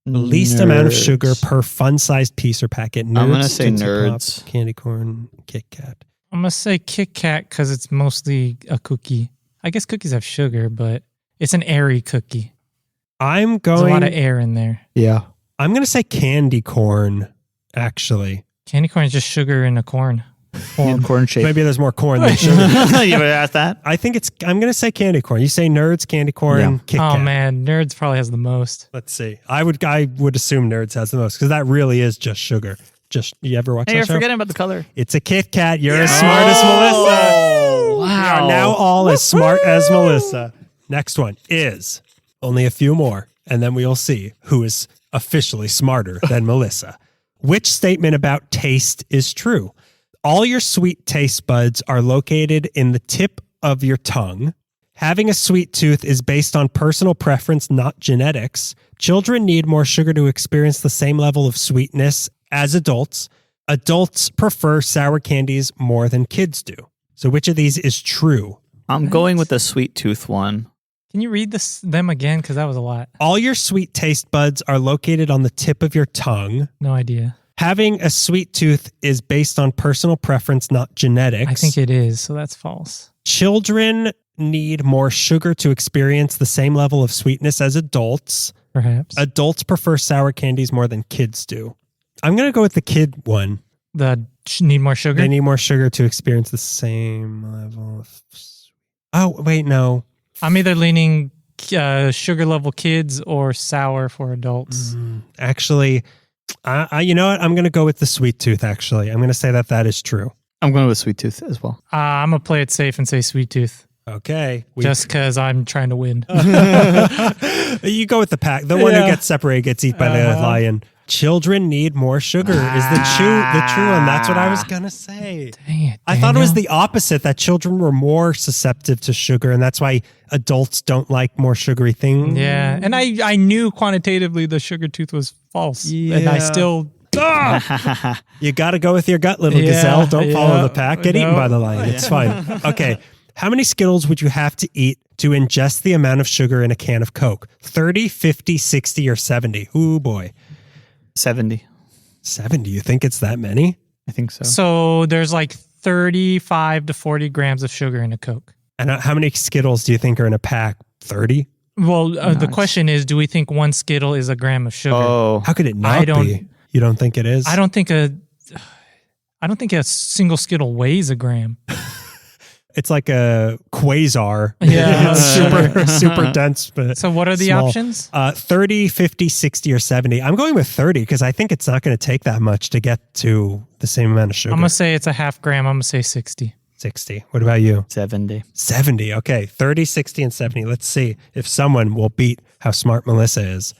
The least amount of sugar per fun-sized piece or packet. Nerds, I'm gonna say Tootsie Nerds. Pop, candy corn, Kit Kat. I'm going to say Kit Kat because it's mostly a cookie. I guess cookies have sugar, but it's an airy cookie. I'm There's a lot of going. air in there. Yeah. I'm going to say candy corn. Actually, Candy corn is just sugar in a corn. Corn shape. maybe there's more corn than sugar. You ever asked that? I think it's. I'm going to say candy corn. You say Nerds, candy corn, Yeah. Kit Oh Kat. man, Nerds probably has the most. Let's see. I would assume Nerds has the most because that really is just sugar. Just you ever watch Hey, that you're show? forgetting about the color. It's a Kit Kat. You're as smart as Melissa. Oh, We are now all as smart as Melissa. Next one is only a few more, and then we'll see who is officially smarter than Melissa. Which statement about taste is true? All your sweet taste buds are located in the tip of your tongue. Having a sweet tooth is based on personal preference, not genetics. Children need more sugar to experience the same level of sweetness as adults. Adults prefer sour candies more than kids do. So which of these is true? I'm going with the sweet tooth one. Can you read them again? Because that was a lot. All your sweet taste buds are located on the tip of your tongue. No idea. Having a sweet tooth is based on personal preference, not genetics. I think it is, so that's false. Children need more sugar to experience the same level of sweetness as adults. Perhaps. Adults prefer sour candies more than kids do. I'm going to go with the kid one. Need more sugar? They need more sugar to experience the same level of... Oh, wait, no. I'm either leaning sugar level kids or sour for adults. Actually, you know what? I'm going to go with the sweet tooth, actually. I'm going to say that is true. I'm going with sweet tooth as well. I'm going to play it safe and say sweet tooth. Okay. Just because I'm trying to win. You go with the pack. The one who gets separated gets eaten by the lion. Children need more sugar is the true one. That's what I was going to say. Dang it, I thought it was Daniel. the opposite, that children were more susceptible to sugar, and that's why adults don't like more sugary things. Yeah, and I knew quantitatively the sugar tooth was false. And I Yeah. still... You got to go with your gut, little Yeah, gazelle. Don't follow yeah, the pack. Get eaten no. by the lion. It's fine. Okay. How many Skittles would you have to eat to ingest the amount of sugar in a can of Coke? 30, 50, 60, or 70? Ooh, boy. 70. 70. You think it's that many? I think so. So there's like 35 to 40 grams of sugar in a Coke. And how many Skittles do you think are in a pack? 30? Well, the question is, do we think one Skittle is a gram of sugar? Oh, How could it not be? You don't think it is? I don't think a single Skittle weighs a gram. It's like a quasar. Yeah. It's super dense. But So what are the small. options? 30, 50, 60, or 70. I'm going with 30 because I think it's not going to take that much to get to the same amount of sugar. I'm going to say it's a half gram. I'm going to say 60. 60. What about you? 70. 70. Okay. 30, 60, and 70. Let's see if someone will beat how smart Melissa is.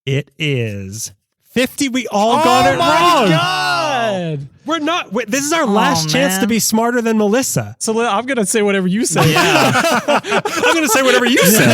It is 50. We all got it wrong. God. We're not. This is our last chance to be smarter than Melissa. So I'm going to say whatever you say. I'm going to say whatever you say.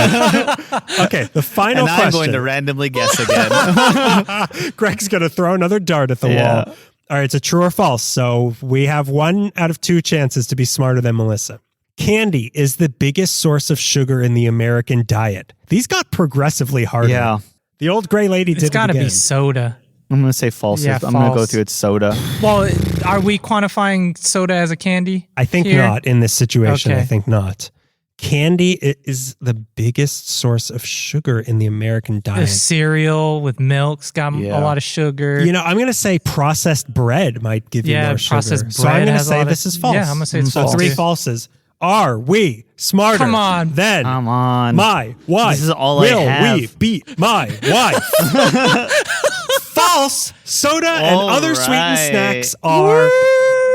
Okay. The final And question. I'm going to randomly guess again. Greg's going to throw another dart at the wall. All right, it's a true or false. So we have 1 out of 2 chances to be smarter than Melissa. Candy is the biggest source of sugar in the American diet. These got progressively harder. Yeah. The old gray lady did It's got to it again. be soda. I'm going to say false. Yeah, I'm going to go false. through it's soda. Well, are we quantifying soda as a candy? I think here? not in this situation. Okay. I think not. Candy is the biggest source of sugar in the American The diet. cereal with milk's got Yeah. a lot of sugar. You know, I'm going to say processed bread might give you more sugar. processed bread. So I'm going to has a say lot this of, is false. Yeah, I'm going to say it's So false. 3 too. falses. Are we smarter Come on. than Come on. my wife? This is all I Will have. we beat my wife? False. Soda and All other sweetened right. snacks are...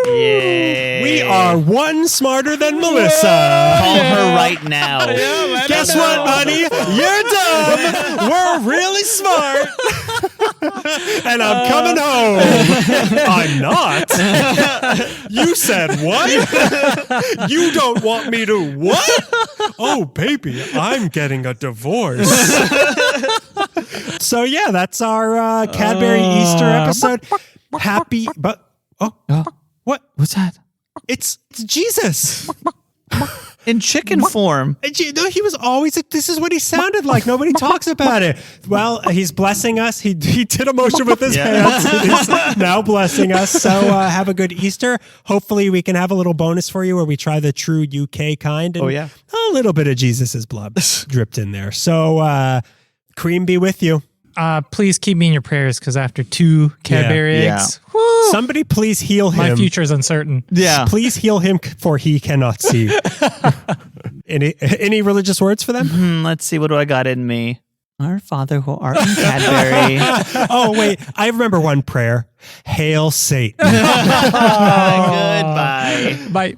Yay. We are 1 smarter than Melissa. Call her right now. Guess what, honey? You're dumb. We're really smart. And I'm coming home. I'm not. You said what? You don't want me to what? Oh, baby, I'm getting a divorce. So, yeah, that's our Cadbury Easter episode. Happy, but, what? What's that? It's Jesus. In chicken form. He was always, this is what he sounded like. Nobody talks about it. Well, he's blessing us. He did a motion with his hands. He's now blessing us. So have a good Easter. Hopefully we can have a little bonus for you where we try the true UK kind. And a little bit of Jesus's blood dripped in there. So cream be with you. Please keep me in your prayers because after 2 Cadbury eggs, whoo, Somebody please heal him. my future is uncertain. Yeah. Please heal him for he cannot see. Any religious words for them? Let's see. What do I got in me? Our Father who art in Cadbury. Oh, wait. I remember one prayer. Hail Satan. Goodbye. Bye.